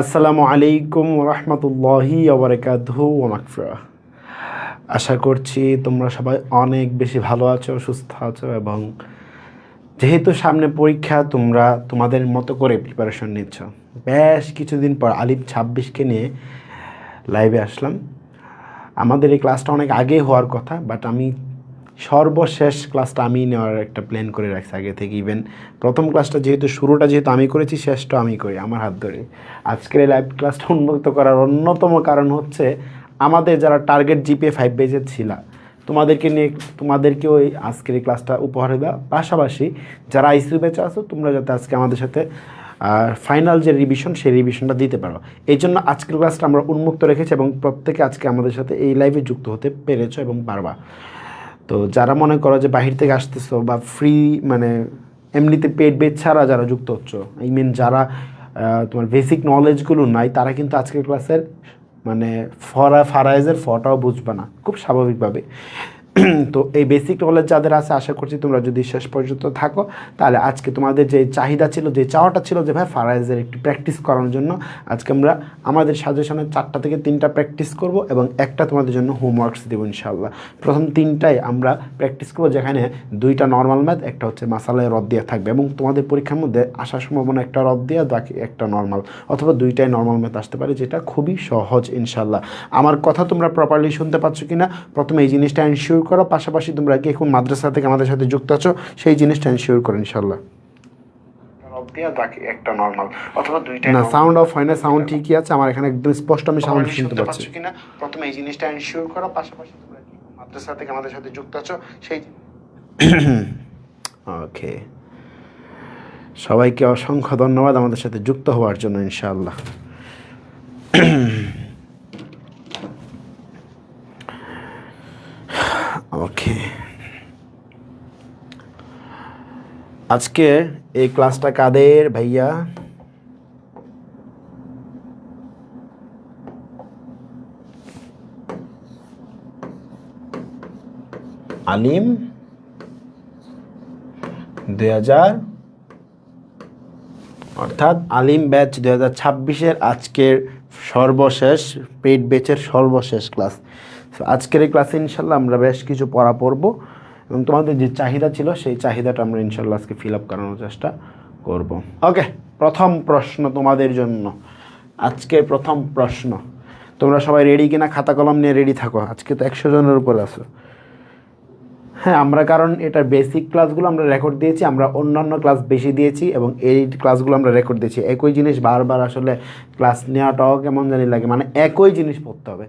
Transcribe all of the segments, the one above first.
আসসালামু আলাইকুম রহমতুল্লাহি ওবরাকাতুহু ওয়া মাগফিরাহ। আশা করছি তোমরা সবাই অনেক বেশি ভালো আছো, সুস্থ আছো এবং যেহেতু সামনে পরীক্ষা তোমরা তোমাদের মতো করে প্রিপারেশন নিচ্ছ। বেশ কিছুদিন পর আলিফ 26কে নিয়ে লাইভে আসলাম। আমাদের এই ক্লাসটা অনেক আগে হওয়ার কথা, বাট আমি সর্বশেষ ক্লাসটা আমি নেওয়ার একটা প্ল্যান করে রাখছি আগে থেকে। ইভেন প্রথম ক্লাসটা শুরুটা যেহেতু আমি করেছি, শেষটা আমি করি আমার হাত ধরে। আজকের এই লাইভ ক্লাসটা উন্মুক্ত করার অন্যতম কারণ হচ্ছে আমাদের যারা টার্গেট জিপিএ 5 বেজের ছিল তোমাদেরকেও এই আজকের এই ক্লাসটা উপহার দেওয়া, পাশাপাশি যারা আইসিইউ ব্যাচে আছো তোমরা যাতে আজকে আমাদের সাথে ফাইনাল যে রিভিশন সেই রিভিশনটা দিতে পারো, এই জন্য আজকের ক্লাসটা আমরা উন্মুক্ত রেখেছি এবং প্রত্যেকে আজকে আমাদের সাথে এই লাইভে যুক্ত হতে পেরেছো এবং পারবা। তো যারা মনে করো যে বাহির থেকে আসতেছো বা ফ্রি মানে এমনিতে পেড বেচ ছাড়া যারা যুক্ত হচ্ছ, আই মিন যারা তোমার বেসিক নলেজগুলো নাই, তারা কিন্তু আজকের ক্লাসের মানে ফারাইজের ফটাও বুঝবে না খুব স্বাভাবিকভাবে। তো এই বেসিক নলেজ যাদের আছে, আশা করছি তোমরা যদি শেষ পর্যন্ত থাকো তাহলে আজকে তোমাদের যে চাহিদা ছিল, যে চাওয়াটা ছিল যে ভাই ফারাইজের একটু প্র্যাকটিস করানোর জন্য, আজকে আমরা আমাদের সাজেশনে 4টা থেকে 3টা প্র্যাকটিস করব এবং একটা তোমাদের জন্য হোমওয়ার্কস দেবো ইনশাআল্লাহ। প্রথম 3টাই আমরা প্র্যাকটিস করবো, যেখানে 2টা নর্মাল ম্যাথ, একটা হচ্ছে মাসালায় রদ দেওয়া থাকবে এবং তোমাদের পরীক্ষার মধ্যে আসার সম্ভাবনা একটা রদ দেওয়া, বাকি একটা নর্মাল, অথবা 2টাই নর্মাল ম্যাথ আসতে পারে, যেটা খুবই সহজ ইনশাআল্লাহ। আমার কথা তোমরা প্রপারলি শুনতে পাচ্ছ কিনা প্রথমে এই জিনিসটা এনশিওর করো, পাশাপাশি তোমরা কি এখন মাদ্রাসা থেকে আমাদের সাথে যুক্ত আছো সেই জিনিসটা এনশিওর করো ইনশাআল্লাহ। একটা নরমাল অথবা 2টাই না, সাউন্ড অফ হয় না, সাউন্ড ঠিকই আছে আমার এখানে, একদম স্পষ্ট আমি সাউন্ড শুনতে পাচ্ছি কিনা প্রথমে এই জিনিসটা এনশিওর করো, পাশাপাশি তোমরা কি মাদ্রাসা থেকে আমাদের সাথে যুক্ত আছো সেই ওকে। সবাইকে অসংখ্য ধন্যবাদ আমাদের সাথে যুক্ত হওয়ার জন্য ইনশাআল্লাহ। ওকে, আজকে এই ক্লাসটা কাদের ভাইয়া? আলিম 2000 অর্থাৎ আলিম ব্যাচ 2026-এর আজকের সর্বশেষ পেইড ব্যাচের সর্বশেষ ক্লাস। আজকের এই ক্লাসে ইনশাল্লাহ আমরা বেশ কিছু পড়া পড়ব এবং তোমাদের যে চাহিদা ছিল সেই চাহিদাটা আমরা ইনশাল্লাহ আজকে ফিল আপ করানোর চেষ্টা করব। ওকে, প্রথম প্রশ্ন তোমাদের জন্য। আজকে প্রথম প্রশ্ন, তোমরা সবাই রেডি কিনা? খাতা কলম নিয়ে রেডি থাকো, আজকে তো 100 জনের উপর আছো। হ্যাঁ, আমরা কারণ এটার বেসিক ক্লাসগুলো আমরা রেকর্ড দিয়েছি, আমরা অন্যান্য ক্লাস বেশি দিয়েছি এবং এই ক্লাসগুলো আমরা রেকর্ড দিয়েছি। একই জিনিস বারবার আসলে ক্লাস নেওয়াটাও কেমন জানি লাগে, মানে একই জিনিস পড়তে হবে।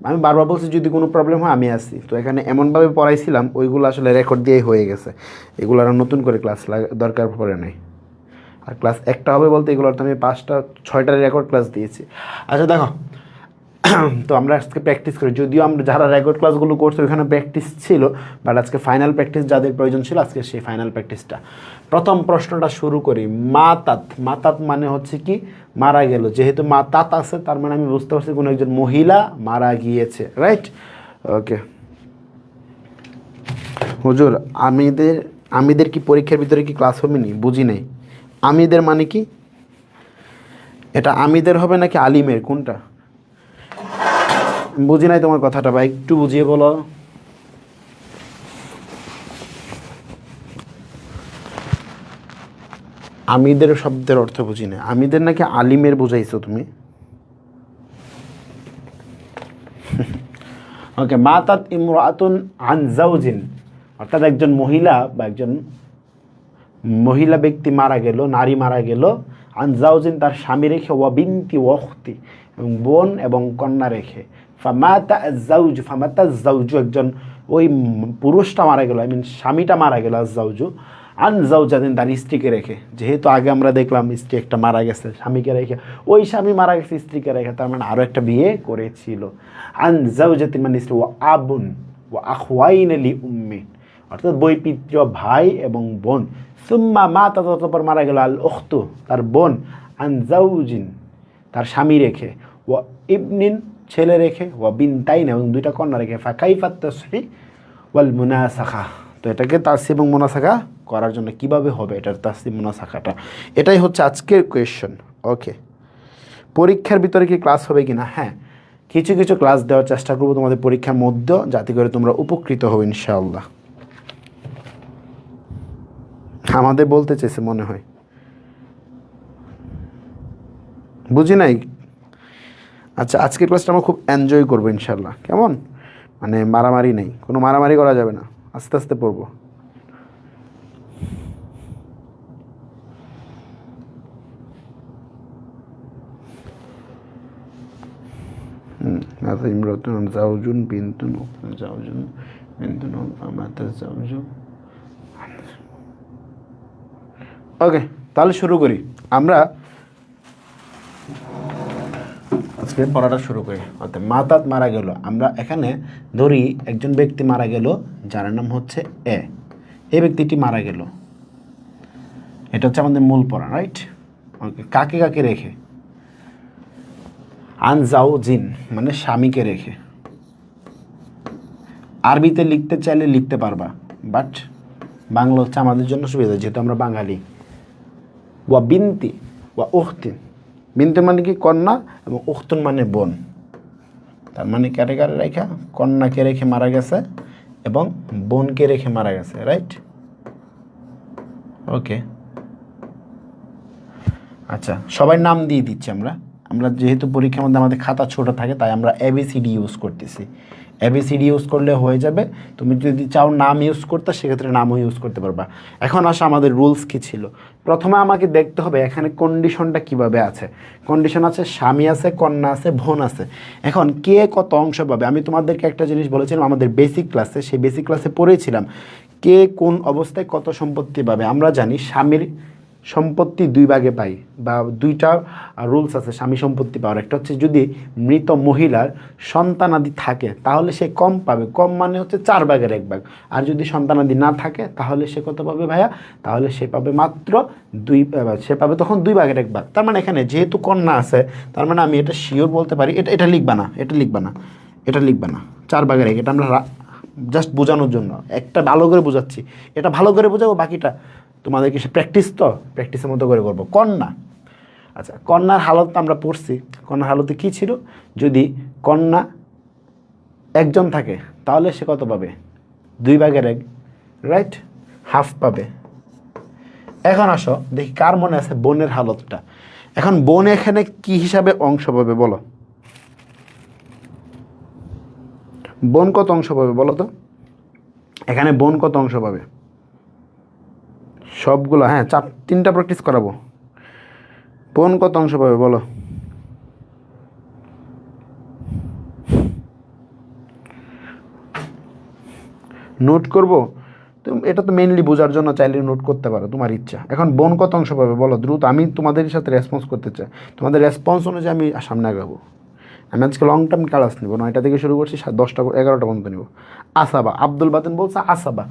আমি বারবার বলছি যদি কোনো প্রবলেম হয় আমি আসি, তো এখানে এমনভাবে পড়াইছিলাম ওইগুলো আসলে রেকর্ড দিয়েই হয়ে গেছে, এগুলো আর নতুন করে ক্লাস দরকার পড়ে নাই। আর ক্লাস একটা হবে বলতে এগুলোর তো আমি 5টা 6টা রেকর্ড ক্লাস দিয়েছি। আচ্ছা দেখো, তো আমরা আজকে প্র্যাকটিস করি, যদিও আমরা যারা রেকর্ড ক্লাসগুলো করছি ওইখানে প্র্যাকটিস ছিল, বাট আজকে ফাইনাল প্র্যাকটিস যাদের প্রয়োজন ছিল আজকে সেই ফাইনাল প্র্যাকটিসটা। প্রথম প্রশ্নটা শুরু করি। মাতাত, মাতাত মানে হচ্ছে কি মারা গেল, যেহেতু মাতাত আছে তার মানে আমি বুঝতে পারছি কোনো একজন মহিলা মারা গিয়েছে, রাইট? ওকে হুজুর, আমিদের কি পরীক্ষার ভিতরে কি ক্লাস হবে নি? বুঝি নাই। আমিদের মানে কি? এটা আমিদের হবে নাকি আলিমের, কোনটা? বুঝি নাই তোমার কথাটা ভাই, একটু বুঝিয়ে বলো। আমিদের শব্দের অর্থ বুঝি না, আমিদের নাকি আলিমের বুঝাইছো তুমি? ওকে, মাতাত ইমরাতুন আন যাওজিন, অর্থাৎ একজন মহিলা বা একজন মহিলা ব্যক্তি মারা গেল, নারী মারা গেল, আন যাওজিন তার স্বামী রেখে, ওয়া বিনতি ওয়াখতি এবং বোন এবং কন্যা রেখে। ফামাতা আজ-যাওজু, ফামাতা আজ-যাওজু একজন ওই পুরুষটা মারা গেল, আই মিন স্বামীটা মারা গেল, আজ-যাওজু আন যাওজাতিন তার স্ত্রীকে রেখে। যেহেতু আগে আমরা দেখলাম স্ত্রী একটা মারা গেছে স্বামীকে রেখে, ওই স্বামী মারা গেছে স্ত্রীকে রেখে, তার মানে আরও একটা বিয়ে করেছিল। আন যাওজাতিন মানে স্ত্রী, ও আবুন ও আখওয়াইন লি উম্মি, অর্থাৎ বৈপিত্র ভাই এবং বোন। সুম্মা মাতা, ততপর মারা গেল, আল উখতু তার বোন, আন যাওজিন তার স্বামী রেখে, ও ইবনিন ছেলে রেখে, ও বিনতাইন এবং 2টা কন্যা রেখে। ফাকাইফাত তাসহি ওয়াল মুনাসাখা, তো এটাকে তাসহি এবং মুনাসাখা করার জন্য কিভাবে হবে এটার তাসহি মুনাসাখাটা, এটাই হচ্ছে আজকের কোয়েশ্চেন। ওকে, পরীক্ষার ভিতরে কি ক্লাস হবে কি না? হ্যাঁ, কিছু কিছু ক্লাস দেওয়ার চেষ্টা করবো তোমাদের পরীক্ষার মধ্যে, যাতে করে তোমরা উপকৃত হবে ইনশাআল্লাহ। আমাদের বলতে চেয়েছে মনে হয়, বুঝি নাই। আচ্ছা, আজকের ক্লাসটা আমরা খুব এনজয় করবো ইনশাআল্লাহ। কেমন? মানে মারামারি নেই, কোনো মারামারি করা যাবে না, আস্তে আস্তে পড়বো। ইমরাতুন জাওজুন বিনতুন জাওজুন বিনতুন আমাতা জাওজু। ওকে, তাহলে শুরু করি। আমরা আজকে পড়াটা শুরু করি। অর্থাৎ মাতাত মারা গেল, আমরা এখানে ধরি একজন ব্যক্তি মারা গেল যার নাম হচ্ছে এ। এই ব্যক্তিটি মারা গেল, এটা হচ্ছে আমাদের মূল পড়া, রাইট? ওকে, কাকে কাকে রেখে? আন জাওজিন মানে স্বামীকে রেখে। আরবিতে লিখতে চাইলে লিখতে পারবা, বাট বাংলা হচ্ছে আমাদের জন্য সুবিধা, যেহেতু আমরা বাঙালি। ওয়া বিনতি ওয়া উখতিন। বিনতি মানে কি? কন্যা, এবং উখতুন মানে বোন। তার মানে কারে কারে রেখা? কন্যাকে রেখে মারা গেছে এবং বোনকে রেখে মারা গেছে, রাইট? ওকে, আচ্ছা, সবাই নাম দিয়ে দিচ্ছি আমরা। যেহেতু পরীক্ষার মধ্যে আমাদের খাতা ছোট থাকে, তাই আমরা এবিসিডি ইউজ করতেছি। এবিসিডি ইউজ করলে হয়ে যাবে। তুমি যদি চাও নাম ইউজ করতে, সেক্ষেত্রে নামও ইউজ করতে পারবা। এখন আসো আমাদের রুলস কী ছিল। প্রথমে আমাকে দেখতে হবে এখানে কন্ডিশনটা কিভাবে আছে। কন্ডিশন আছে, স্বামী আছে, কন্যা আছে, বোন আছে। এখন কে কত অংশ পাবে? আমি তোমাদেরকে একটা জিনিস বলেছিলাম আমাদের বেসিক ক্লাসে, সেই বেসিক ক্লাসে পড়েছিলাম কে কোন অবস্থায় কত সম্পত্তি পাবে। আমরা জানি স্বামীর সম্পত্তি 2 ভাগে পাই, বা 2টা রুলস আছে স্বামী সম্পত্তি পাওয়ার। একটা হচ্ছে যদি মৃত মহিলার সন্তানাদি থাকে তাহলে সে কম পাবে, কম মানে হচ্ছে 4 ভাগের 1 ভাগ। আর যদি সন্তানাদি না থাকে তাহলে সে কত পাবে ভাইয়া? তাহলে সে পাবে মাত্র সে পাবে তখন 2 ভাগের 1 ভাগ। তার মানে এখানে যেহেতু কন্যা আছে, তার মানে আমি এটা শিওর বলতে পারি, এটা লিখবা না, এটা লিখবা না, এটা লিখবা না, 4 ভাগের 1। এটা আমরা জাস্ট বোঝানোর জন্য একটা ভালো করে বোঝাচ্ছি, এটা ভালো করে বোঝাবো, বাকিটা তোমাদেরকে সে প্র্যাকটিস, তো প্র্যাকটিসের মতো করে করবো। কন্যা, আচ্ছা, কন্যার হালত আমরা পড়ছি। কন্যার হালতে কী ছিল? যদি কন্যা একজন থাকে তাহলে সে কত পাবে? 2 ভাগের 1, রাইট? হাফ পাবে। এখন আসো দেখি কার মনে আছে বোনের হালতটা। এখন বোন এখানে কি হিসাবে অংশ পাবে বলো? বোন কত অংশ পাবে বলো তো? এখানে বোন কত অংশ পাবে? সবগুলো, হ্যাঁ, 3টা প্র্যাকটিস করাবো। বোন কত অংশ পাবে বলো? নোট করব তো, এটা তো মেইনলি বোঝার জন্য, চাইলে নোট করতে পারো, তোমার ইচ্ছা। এখন বোন কত অংশ পাবে বলো দ্রুত? আমি তোমাদের সাথে রেসপন্স করতে চাই, তোমাদের রেসপন্স অনুযায়ী আমি সামনে আগাবো। আমি আজকে লং টার্ম ক্লাস নিব, 9টা থেকে শুরু করছি, 10টা 11টা পর্যন্ত নিব। আসাবা, আব্দুল বাতেন বলছে আসাবা।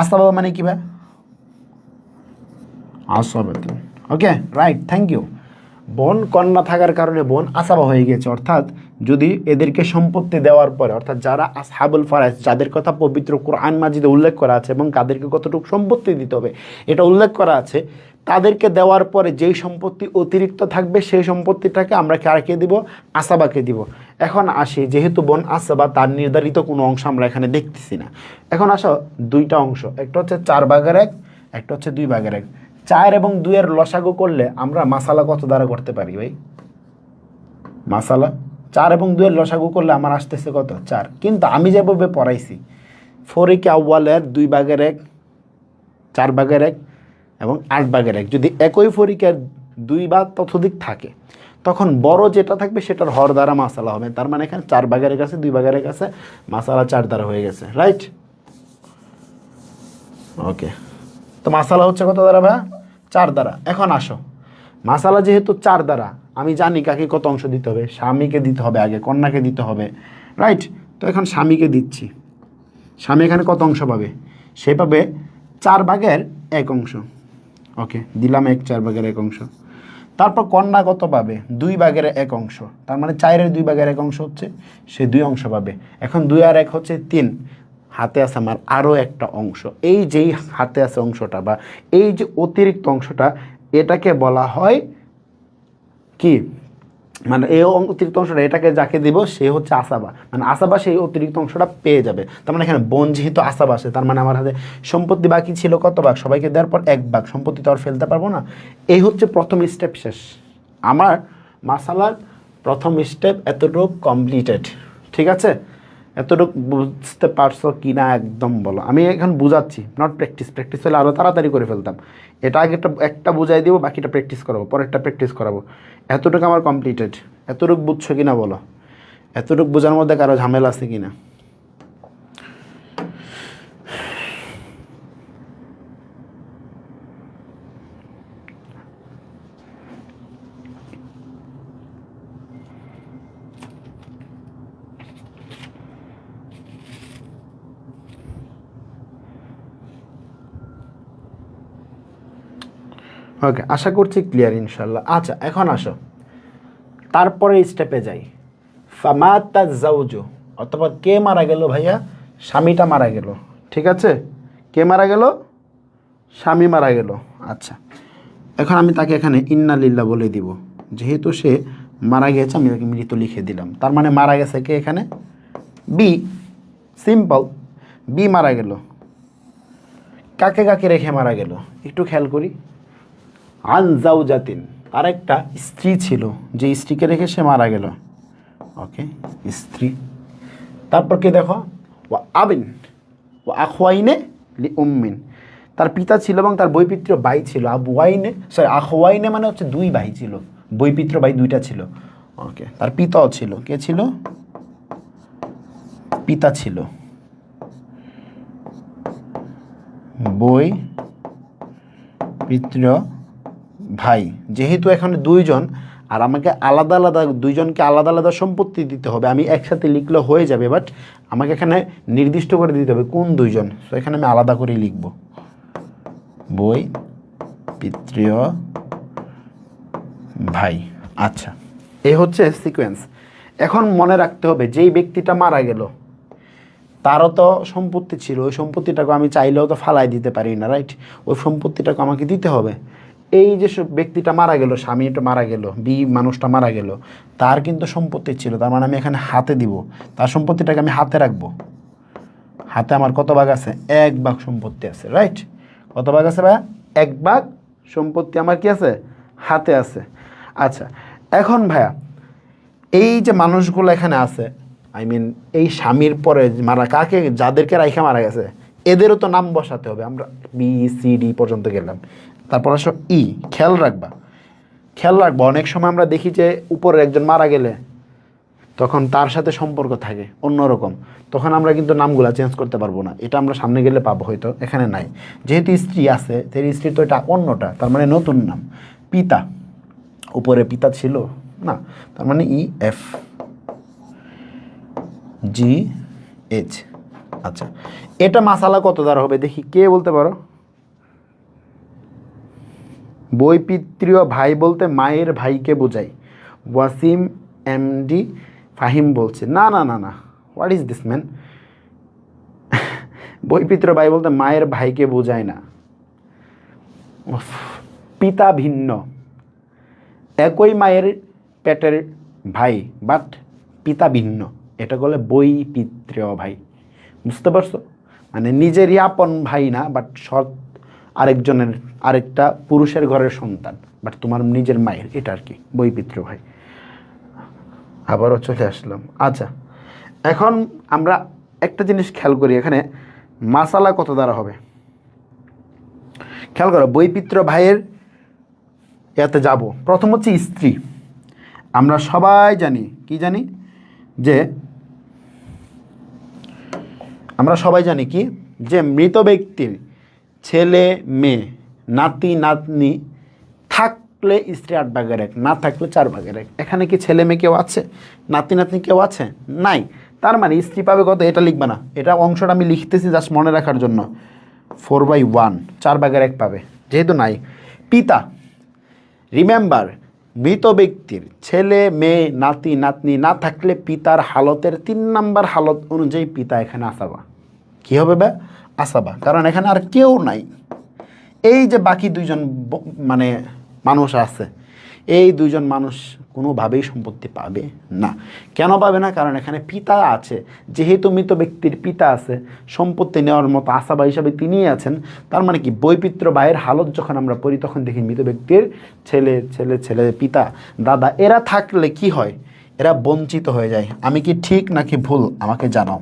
আসাবা মানে কি ভাই? আসাবাতুন। ওকে, রাইট, থ্যাংক ইউ। বোন কন্যা থাকার কারণে বোন আসাবা হয়ে গেছে। অর্থাৎ যদি এদেরকে সম্পত্তি দেওয়ার পরে, অর্থাৎ যারা আসহাবুল ফারাইজ, যাদের কথা পবিত্র কোরআন মাজিদে উল্লেখ করা আছে এবং তাদেরকে কতটুকু সম্পত্তি দিতে হবে এটা উল্লেখ করা আছে, তাদেরকে দেওয়ার পরে যেই সম্পত্তি অতিরিক্ত থাকবে সেই সম্পত্তিটাকে আমরা কাকে দিব? আসাবাকে দিব। এখন আসি, যেহেতু বোন আসাবা, তার নির্ধারিত কোনো অংশ আমরা এখানে দেখতেছি না। এখন আসো 2টা অংশ, একটা হচ্ছে 4 ভাগের 1, একটা হচ্ছে 2 ভাগের 1। 4 এবং 2 এর লসাগু করলে আমরা মাসালা কত দ্বারা করতে পারি ভাই? মাসালা 4 এবং 2 এর লসাগু করলে আমার আসতেছে কত? 4। কিন্তু আমি যেভাবে পড়াইছি, ফরিকে আউয়ালের 2 ভাগের 1, 4 ভাগের 1 এবং 8 ভাগের 1 যদি একই ফরিকের 2 বা ততোধিক থাকে, তখন বড় যেটা থাকবে সেটার হর দ্বারা মাসালা হবে। তার মানে এখানে 4 ভাগের 1 আছে, 2 ভাগের 1 আছে, মাসালা 4 দ্বারা হয়ে গেছে, রাইট? ওকে, তো মাসালা হচ্ছে কত দ্বারা ভাই? 4 দ্বারা। এখন আসো, মাসালা যেহেতু 4 দ্বারা, আমি জানি কাকে কত অংশ দিতে হবে। স্বামীকে দিতে হবে আগে, কন্যাকে দিতে হবে, রাইট? তো এখন স্বামীকে দিচ্ছি। স্বামী এখানে কত অংশ পাবে? সে পাবে 4 ভাগের 1 অংশ। ওকে, দিলাম 4 ভাগের 1 অংশ। তারপর কন্যা কত পাবে? 2 ভাগের 1 অংশ। তার মানে 4-এর 2 ভাগের 1 অংশ হচ্ছে, সে 2 অংশ পাবে। এখন 2 আর 1 হচ্ছে 3, হাতে আছে আমার আরও একটা অংশ। এই যেই হাতে আছে অংশটা, বা এই যে অতিরিক্ত অংশটা, এটাকে বলা হয় কি? মানে এই অতিরিক্ত অংশটা এটাকে যাকে দিব সে হচ্ছে আসাবা, মানে আসাবা সেই অতিরিক্ত অংশটা পেয়ে যাবে। তার মানে এখানে বোন যেহেতু আসাবা আসে, তার মানে আমার হাতে সম্পত্তি বাকি ছিল কত ভাগ, সবাইকে দেওয়ার পর 1 ভাগ, সম্পত্তি তো আর ফেলতে পারবো না। এই হচ্ছে প্রথম স্টেপ শেষ, আমার মাসালার প্রথম স্টেপ এতটুকু কমপ্লিটেড। ঠিক আছে, এতটুকু বুঝতে পারছো কি না একদম বলো। আমি এখন বুঝাচ্ছি, নট প্র্যাকটিস, প্র্যাকটিস হলে আরও তাড়াতাড়ি করে ফেলতাম। এটা আগে একটা বুঝাই দিব, বাকিটা প্র্যাকটিস করাবো, পরেরটা প্র্যাকটিস করাবো। এতটুকু আমার কমপ্লিটেড, এতটুকু বুঝছো কিনা বলো, এতটুকু বোঝার মধ্যে কারো ঝামেলা আছে কিনা। ওকে, আশা করছি ক্লিয়ার ইনশাল্লাহ। আচ্ছা এখন আসো তারপরে স্টেপে যাই। ফামাতা জাউজু, অথবা কে মারা গেল ভাইয়া, স্বামীটা মারা গেল। ঠিক আছে, কে মারা গেল, স্বামী মারা গেল। আচ্ছা, এখন আমি তাকে এখানে ইন্না লিল্লাহ বলে দিব, যেহেতু সে মারা গেছে আমি তাকে মৃত লিখে দিলাম। তার মানে মারা গেছে কে এখানে, বি, সিম্পল, বি মারা গেল। কাকে কাকে রেখে মারা গেল একটু খেয়াল করি। আন জাউজাতিন, আর একটা স্ত্রী ছিল, যে স্ত্রীকে রেখে সে মারা গেল। ওকে, স্ত্রী। তারপর কে দেখো, ও আবিন ও আখওয়াইনে লি উম্মিন, তার পিতা ছিল এবং তার বৈপিত্র ভাই ছিল। আবওয়াইনে, সরি আখওয়াইনে মানে হচ্ছে 2 ভাই ছিল, বৈপিত্র ভাই 2টা ছিল। ওকে, তার পিতাও ছিল, কে ছিল, পিতা ছিল, বই পিতৃ ভাই। যেহেতু এখানে 2 জন আর আমাকে আলাদা আলাদা, 2 জনকে আলাদা আলাদা সম্পত্তি দিতে হবে, আমি একসাথে লিখলে হয়ে যাবে, বাট আমাকে এখানে নির্দিষ্ট করে দিতে হবে কোন 2 জন। তো এখানে আমি আলাদা করেই লিখব, বই পিতৃ ভাই। আচ্ছা, এই হচ্ছে সিকোয়েন্স। এখন মনে রাখতে হবে যেই ব্যক্তিটা মারা গেল তারও তো সম্পত্তি ছিল, ওই সম্পত্তিটাকে আমি চাইলেও তো ফালাই দিতে পারি না, রাইট? ওই সম্পত্তিটাকে আমাকে দিতে হবে। এই যে ব্যক্তিটা মারা গেল, স্বামীটা মারা গেল, বি মানুষটা মারা গেল, তার কিন্তু সম্পত্তি ছিল, তার মানে আমি এখানে হাতে দিব, তার সম্পত্তিটাকে আমি হাতে রাখবো। হাতে আমার কত ভাগ আছে, 1 ভাগ সম্পত্তি আছে, রাইট? কত ভাগ আছে ভাইয়া, 1 ভাগ সম্পত্তি আমার কি আছে, হাতে আছে। আচ্ছা, এখন ভাইয়া এই যে মানুষগুলো এখানে আছে, আই মিন এই স্বামীর পরে মারা কাকে, যাদেরকে রাইখা মারা গেছে, এদেরও তো নাম বসাতে হবে। আমরা বি সি ডি পর্যন্ত গেলাম, তারপর আসো ই। খেয়াল রাখবা, খেয়াল রাখবা, অনেক সময় আমরা দেখি যে উপরে একজন মারা গেলে তখন তার সাথে সম্পর্ক থাকে অন্যরকম, তখন আমরা কিন্তু নামগুলা চেঞ্জ করতে পারবো না। এটা আমরা সামনে গেলে পাবো, হয়তো এখানে নাই। যেহেতু স্ত্রী আছে, সেই স্ত্রী তো এটা অন্যটা, তার মানে নতুন নাম। পিতা, উপরে পিতা ছিল না, তার মানে ই এফ জি এইচ। আচ্ছা, এটা মাসালা কত দ্বারা হবে দেখি, কে বলতে পারো? বৈপিত্রীয় ভাই বলতে মায়ের ভাইকে বোঝায়। ওয়াসিম এমডি ফাহিম বলছে না না না না, হোয়াট ইজ দিস ম্যান? বৈপিত্র ভাই বলতে মায়ের ভাইকে বোঝায় না, পিতা ভিন্ন, একই মায়ের পেটের ভাই বাট পিতা ভিন্ন, এটা বলে বৈপিত্রীয় ভাই। বুঝতে পারছো? মানে নিজেরই আপন ভাই না, বাট সৎ আরেকজনের, আরেকটা পুরুষের ঘরের সন্তান, বাট তোমার নিজের মায়ের, এটা আর কি বৈপিত্র ভাই। আবারও চলে আসলাম। আচ্ছা, এখন আমরা একটা জিনিস খেয়াল করি, এখানে মাসালা কত দ্বারা হবে খেয়াল করো। বৈপিত্র ভাইয়ের এতে যাব, প্রথম হচ্ছে স্ত্রী। আমরা সবাই জানি, কি জানি, যে আমরা সবাই জানি কি, যে মৃত ব্যক্তির ছেলে মেয়ে নাতি নাতনি থাকলে স্ত্রী 8 ভাগের 1, না থাকলে 4 ভাগের 1। এখানে কি ছেলে মেয়ে কেউ আছে, নাতি নাতনি কেউ আছে? নাই। তার মানে স্ত্রী পাবে কত, এটা লিখবে না, এটা অংশটা আমি লিখতেছি জাস্ট মনে রাখার জন্য। 4/1, 4 ভাগের 1 পাবে, যেহেতু নাই। পিতা, রিমেম্বার, মৃত ব্যক্তির ছেলে মেয়ে নাতি নাতনি না থাকলে পিতার হালতের 3 নম্বর হালত অনুযায়ী পিতা এখানে আসাবা। কি হবে বে, আসাবা, কারণ এখানে আর কেউ নাই। এই যে বাকি 2 জন মানে মানুষ আছে, এই দুইজন মানুষ কোনোভাবেই সম্পত্তি পাবে না। কেন পাবে না? কারণ এখানে পিতা আছে। যেহেতু মৃত ব্যক্তির পিতা আছে, সম্পত্তি নেওয়ার মতো আসাবা হিসাবে তিনিই আছেন। তার মানে কি, বৈপিত্র ভাইয়ের হালত যখন আমরা পড়ি তখন দেখি মৃত ব্যক্তির ছেলে ছেলে ছেলে, পিতা, দাদা, এরা থাকলে কি হয়? এরা বঞ্চিত হয়ে যায়। আমি কি ঠিক নাকি ভুল আমাকে জানাও।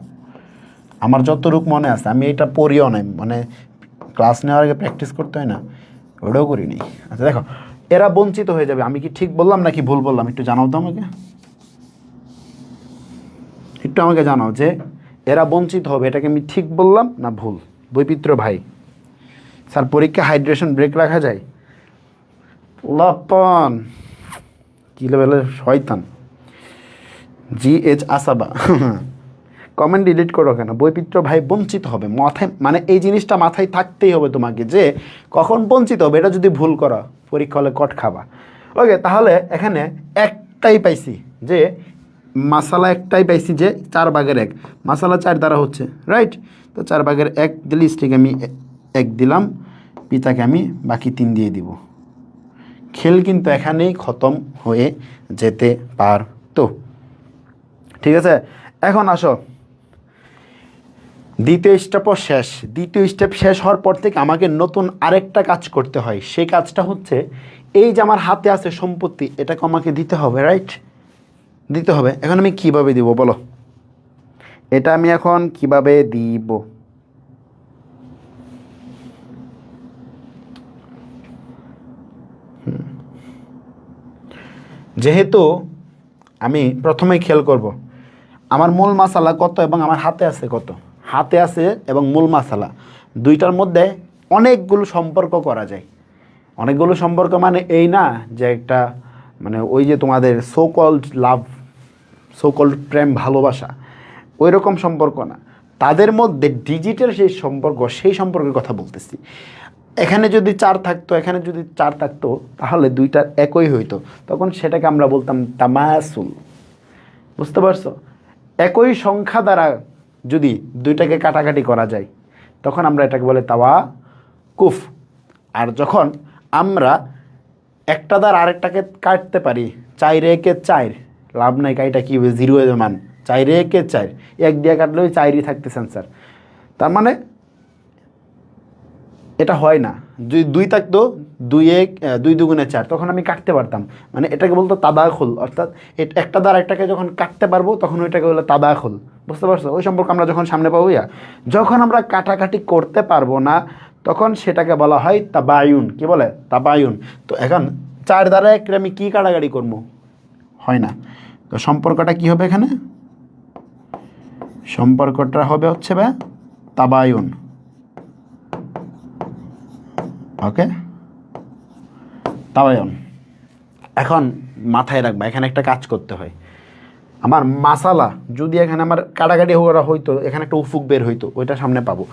আমার যতটুক মনে আছে, আমি এটা পড়িও নাই, মানে ক্লাস নেওয়ার আগে প্র্যাকটিস করতে হয় না, ওটাও করিনি। আচ্ছা দেখো, এরা বঞ্চিত হয়ে যাবে। আমি কি ঠিক বললাম নাকি ভুল বললাম? একটু জানাও তো আমাকে, একটু আমাকে জানাও যে এরা বঞ্চিত হবে, এটাকে আমি ঠিক বললাম না ভুল? বৈপিত্র ভাই, স্যার পরীক্ষা হাইড্রেশন ব্রেক রাখা যায়? লপন কি লেভেলের শয়তান! GH আসাবা কমেন্ট ডিলিট করো কেন? বৈপিত্র ভাই বঞ্চিত হবে, মাথায় মানে এই জিনিসটা মাথায় থাকতেই হবে তোমাকে, যে কখন বঞ্চিত হবে। এটা যদি ভুল করো পরীক্ষা হলে কট খাবা। ওকে, তাহলে এখানে একটাই পাইছি, যে মাসালা একটাই পাইছি, যে 4/1 মাসালা 4 দ্বারা হচ্ছে, রাইট? তো 4/1 দিলে স্ত্রীকে আমি 1 দিলাম, পিতাকে আমি বাকি 3 দিয়ে দিব। খেল কিন্তু এখানেই খতম হয়ে যেতে পারতো। ঠিক আছে, এখন আসো দ্বিতীয় স্টেপও শেষ। দ্বিতীয় স্টেপ শেষ হওয়ার পর থেকে আমাকে নতুন আরেকটা কাজ করতে হয়। সেই কাজটা হচ্ছে, এই যে আমার হাতে আছে সম্পত্তি, এটাকে আমাকে দিতে হবে, রাইট? দিতে হবে। এখন আমি কিভাবে দিব বলো? এটা আমি এখন কিভাবে দিব? যেহেতু আমি প্রথমেই খেয়াল করব আমার মূল মশালা কত এবং আমার হাতে আছে কত। হাতে আছে এবং মূল মশালা দুইটার মধ্যে অনেকগুলো সম্পর্ক করা যায়। অনেকগুলো সম্পর্ক মানে এই না যে একটা, মানে ওই যে তোমাদের সোকল্ড লাভ, সোকল্ড প্রেম, ভালোবাসা, ওই রকম সম্পর্ক না। তাদের মধ্যে ডিজিটাল সেই সম্পর্ক, সেই সম্পর্কের কথা বলতেছি। এখানে যদি 4 থাকতো, এখানে যদি 4 থাকতো, তাহলে দুইটার একই হইতো। তখন সেটাকে আমরা বলতাম তামাসুল। বুঝতে পারছো? একই সংখ্যা দ্বারা যদি দুইটাকে কাটাকাটি করা যায়, তখন আমরা এটাকে বলে তাওয়াকুফ। আর যখন আমরা একটা দ্বারা আরেকটাকে কাটতে পারি, 4 লাভ নাই, এটা কি হবে? 0 এর মান 4 1 দিয়ে কাটলে ওই 4ই থাকতেছে অ্যান্সার। তার মানে এটা হয় না। যদি 2 থাকতো, 2 2 4, তখন আমি কাটতে পারতাম। মানে এটাকে বলতো তাদাখুল, অর্থাৎ একটা দ্বারা একটাকে যখন কাটতে পারবো তখন ওইটাকে বলে তাদাখুল। বুঝতে পারছো? ওই সম্পর্ক আমরা যখন সামনে পাবো, যখন আমরা কাটাকাটি করতে পারবো না, তখন সেটাকে বলা হয় তাবায়ুন। কি বলে? তাবায়ুন। তো এখন 4 দ্বারা একটা আমি কী কাটাকাটি করবো? হয় না। তো সম্পর্কটা কি হবে এখানে? সম্পর্কটা হবে হচ্ছে তাবায়ুন। ওকে, তাবায়ুন। এখন মাথায় রাখবা, এখানে একটা কাজ করতে হয়। আমার মাসালা যদি এখানে আমার কাটাকাটি করা হইতো, এখানে একটা উফুক বের হইতো, ওইটা সামনে পাবো।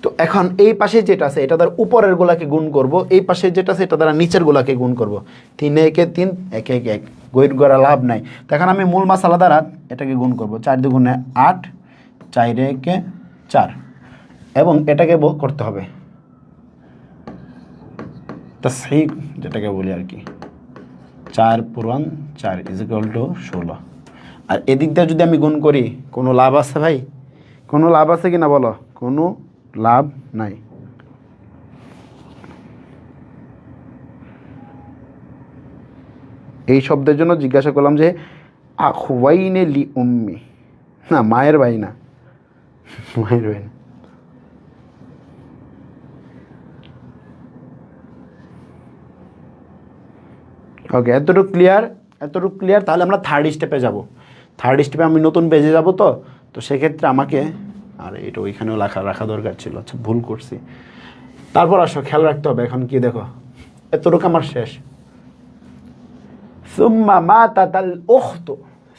তো এখন এই পাশে যেটা আছে এটা দ্বারা উপরের গোলাকে গুণ করব, এই পাশে যেটা আছে এটা দ্বারা নিচের গোলাকে গুণ করব। 3 1 3 1 1 1, গইর করা লাভ নাই। তো এখন আমি মূল মাসালা দ্বারা এটাকে গুণ করব, 4 2 8, 4 1 4, এবং এটাকে করতে হবে তাসহিক, যেটাকে বলি আর কি, 4 পূরণ 4 = 16। আর এদিক দিয়ে যদি আমি গুণ করি, কোনো লাভ আছে ভাই? কোনো লাভ আছে কি না বলো? কোনো লাভ নাই। এই শব্দের জন্য জিজ্ঞাসা করলাম যে আখওয়াইনে লি উম্মি, না মায়ের ভাই না, মায়ের ভাই না। ওকে, এতটুকু ক্লিয়ার? এতটুকু ক্লিয়ার? তাহলে আমরা থার্ড স্টেপে যাব। থার্ড স্টেপে আমি নতুন পেজে যাব। তো সেক্ষেত্রে আমাকে, আর এটা ওইখানেও রাখা দরকার ছিল, আচ্ছা ভুল করছি। তারপর আসো, খেয়াল রাখতে হবে। এখন কি দেখো, এতটুকু আমার শেষ। সুম্মা মাতাতাল উখতু,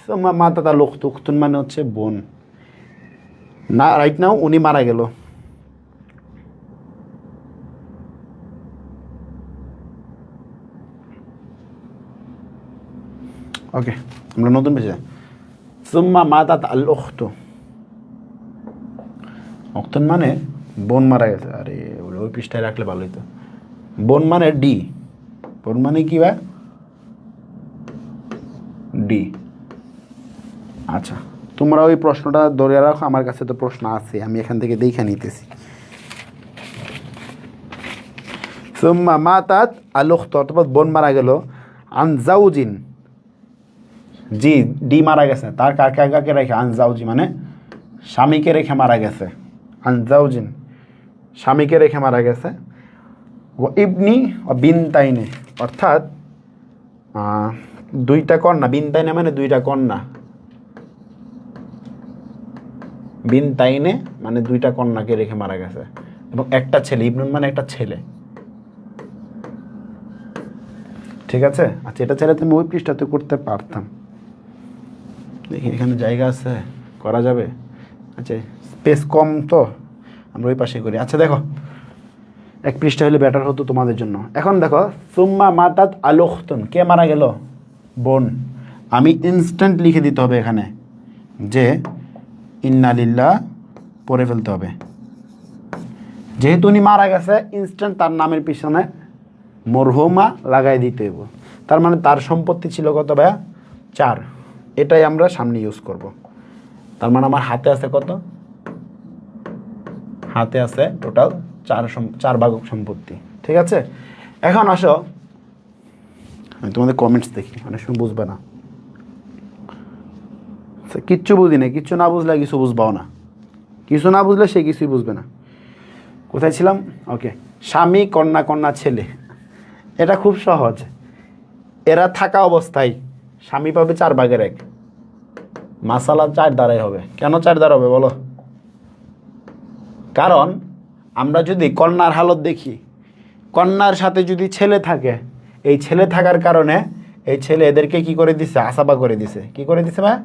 সুম্মা মাতাতাল উখতু, উখতুন মানে হচ্ছে বোন না। রাইট নাও উনি মারা গেল। ওকে, আমরা নতুন পেজে। সুম্মা মাতাত আল উখতু, উখতুন মানে বোন মারা গেছে। আরে ওই পৃষ্ঠায় রাখলে ভালো হতো। বোন মানে ডি, বোন মানে কি ভাই? ডি। আচ্ছা, তোমরা ওই প্রশ্নটা ধরে রাখো, আমার কাছে তো প্রশ্ন আছে, আমি এখান থেকে দেখে নিতেছি। সুম্মা মাতাত আল-উখতু, অর্থাৎ বোন মারা গেল, আন জাউজিন, জি ডি মারা গেছে, তার কাকে কাকে রেখে, আন জাউজি মানে স্বামীকে রেখে মারা গেছে, আন জাউজিন স্বামীকে রেখে মারা গেছে, ও ইবনি ও বিনতাইনে, অর্থাৎ দুইটা কন্যা, বিনতাইনে মানে দুইটা কন্যা, বিনতাইনে মানে দুইটা কন্যাকে রেখে মারা গেছে, এবং একটা ছেলে, ইবনুন মানে একটা ছেলে। ঠিক আছে, আচ্ছা এটা ছেলে তুমি ওই পৃষ্ঠাতে করতে পারতাম, দেখি এখানে জায়গা আছে, করা যাবে। আচ্ছা স্পেস কম তো, আমরা ওই পাশে করি। আচ্ছা দেখো, এক পৃষ্ঠা হলে বেটার হতো তোমাদের জন্য। এখন দেখো, সুম্মা মাতাত আল-উখতুন, কে মারা গেল? বোন। আমি ইনস্ট্যান্ট লিখে দিতে হবে এখানে যে ইন্না লিল্লাহ পড়ে ফেলতে হবে, যেহেতু উনি মারা গেছে ইনস্ট্যান্ট তার নামের পিছনে মরহুমা লাগাই দিতে হইব। তার মানে তার সম্পত্তি ছিল কত ভাইয়া? 4। এটাই আমরা সামনে ইউজ করব। তার মানে আমার হাতে আছে কত? হাতে আছে টোটাল 4 ভাগ সম্পত্তি। ঠিক আছে, এখন আসো, আমি তোমাদের কমেন্টস দেখি, অনেক সময় বুঝবে না, কিচ্ছু বুঝি না, কিচ্ছু না বুঝলে কিছু বুঝবাও না, কিছু না বুঝলে সে কিছুই বুঝবে না। কোথায় ছিলাম? ওকে, স্বামী, কন্যা, কন্যা, ছেলে, এটা খুব সহজ। এরা থাকা অবস্থায় স্বামী পাবে 4 ভাগের 1, মাসালা 4 দ্বারাই হবে। কেন 4 দ্বারা হবে বলো? কারণ আমরা যদি কন্যার হালত দেখি, কন্যার সাথে যদি ছেলে থাকে, এই ছেলে থাকার কারণে এই ছেলে এদেরকে কি করে দিছে? আসাবা করে দিছে। কি করে দিছে ভাই?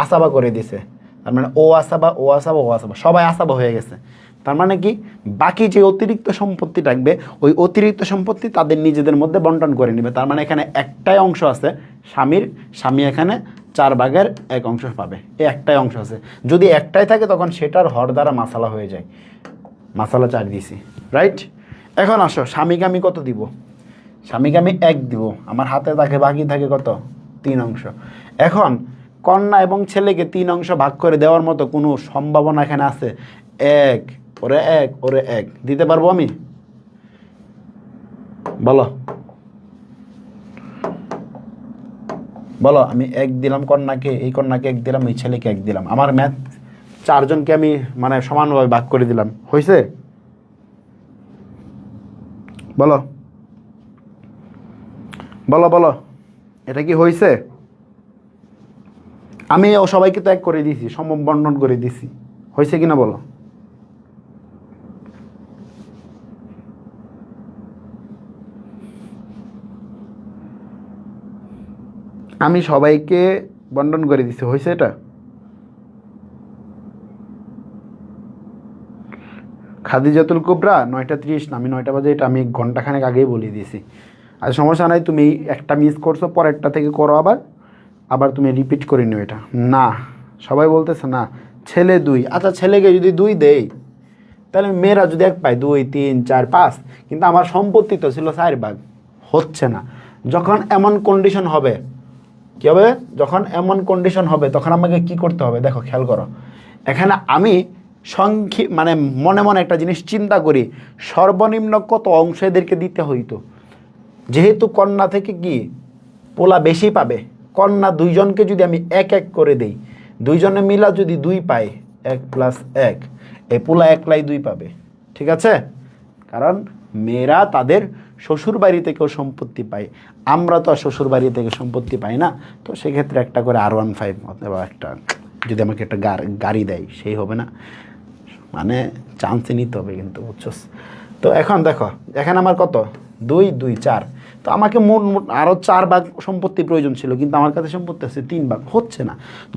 আসাবা করে দিছে। তার মানে ও আসাবা, ও আসাবা, ও আসাবা, সবাই আসাবা হয়ে গেছে। তার মানে কি, বাকি যে অতিরিক্ত সম্পত্তি থাকবে, ওই অতিরিক্ত সম্পত্তি তাদের নিজেদের মধ্যে বন্টন করে নেবে। তার মানে এখানে একটাই অংশ আছে স্বামীর, স্বামী এখানে 4 ভাগের 1 অংশ পাবে, এই একটাই অংশ আছে। যদি একটাই থাকে তখন সেটার হর দ্বারা মাসালা হয়ে যায়, মাসালা 4 দিছি, রাইট? এখন আসো, স্বামীকে আমি কত দিব? স্বামীকে আমি 1 দিব, আমার হাতে থাকে বাকি থাকে কত? 3 অংশ। এখন কন্যা এবং ছেলেকে 3 অংশ ভাগ করে দেওয়ার মতো কোনো সম্ভাবনা এখানে আছে? 1 ওরে 1 ওরে 1 দিতে পারবো আমি? বলো বলো, আমি 1 দিলাম কন্যাকে, এই কন্যাকে 1 দিলাম, এই ছেলেকে 1 দিলাম, আমার ম্যাথ 4 জনকে আমি মানে সমানভাবে ভাগ করে দিলাম, হয়েছে? বলো বলো বলো, এটা কি হয়েছে? আমি ও সবাইকে তো 1 করে দিয়েছি, সমবন্টন করে দিয়েছি, হয়েছে কিনা বলো? আমি সবাইকে বন্টন করে দিছি, হয়েছে এটা? খাদিজাতুল কুবরা 9:30 না, আমি 9টা বাজে, এটা আমি ঘন্টাখানেক আগেই বলে দিয়েছি। আর সমস্যা নাই, তুমি একটা মিস করছো, পরেরটা থেকে করো, আবার তুমি রিপিট করে নিও এটা। না, সবাই বলতেছে না, ছেলে 2। আচ্ছা ছেলেকে যদি 2 দেই, তাহলে মেয়েরা যদি 1 পায়, 2 3 4 5, কিন্তু আমার সম্পত্তি তো ছিল 4 ভাগ, হচ্ছে না। যখন এমন কন্ডিশন হবে, কী হবে? যখন এমন কন্ডিশন হবে তখন আমাকে কি করতে হবে? দেখো খেয়াল করো, এখানে আমি মানে মনে মনে একটা জিনিস চিন্তা করি, সর্বনিম্ন কত অংশ এদেরকে দিতে হইতো। যেহেতু কন্যা থেকে কি পোলা বেশি পাবে, কন্যা 2 জনকে যদি আমি 1 1 করে দেই, 2 জনে মিলা যদি 2 পায়, 1 + 1, এই পোলা একলাই 2 পাবে। ঠিক আছে, কারণ মেয়েরা তাদের শ্বশুর বাড়ি থেকেও সম্পত্তি পায়, আমরা তো আর শ্বশুর বাড়ি থেকে সম্পত্তি পাই না। তো সেক্ষেত্রে একটা করে R15 অথবা একটা, যদি আমাকে একটা গাড়ি দেয়, সেই হবে না, মানে চান্সে নিতে হবে কিন্তু, বুঝছস? তো এখন দেখো, এখানে আমার কত? 2 2 4, তো আমাকে মোট আরও 4 ভাগ সম্পত্তি প্রয়োজন ছিল, কিন্তু আমার কাছে সম্পত্তি আছে 3 ভাগ, হচ্ছে না।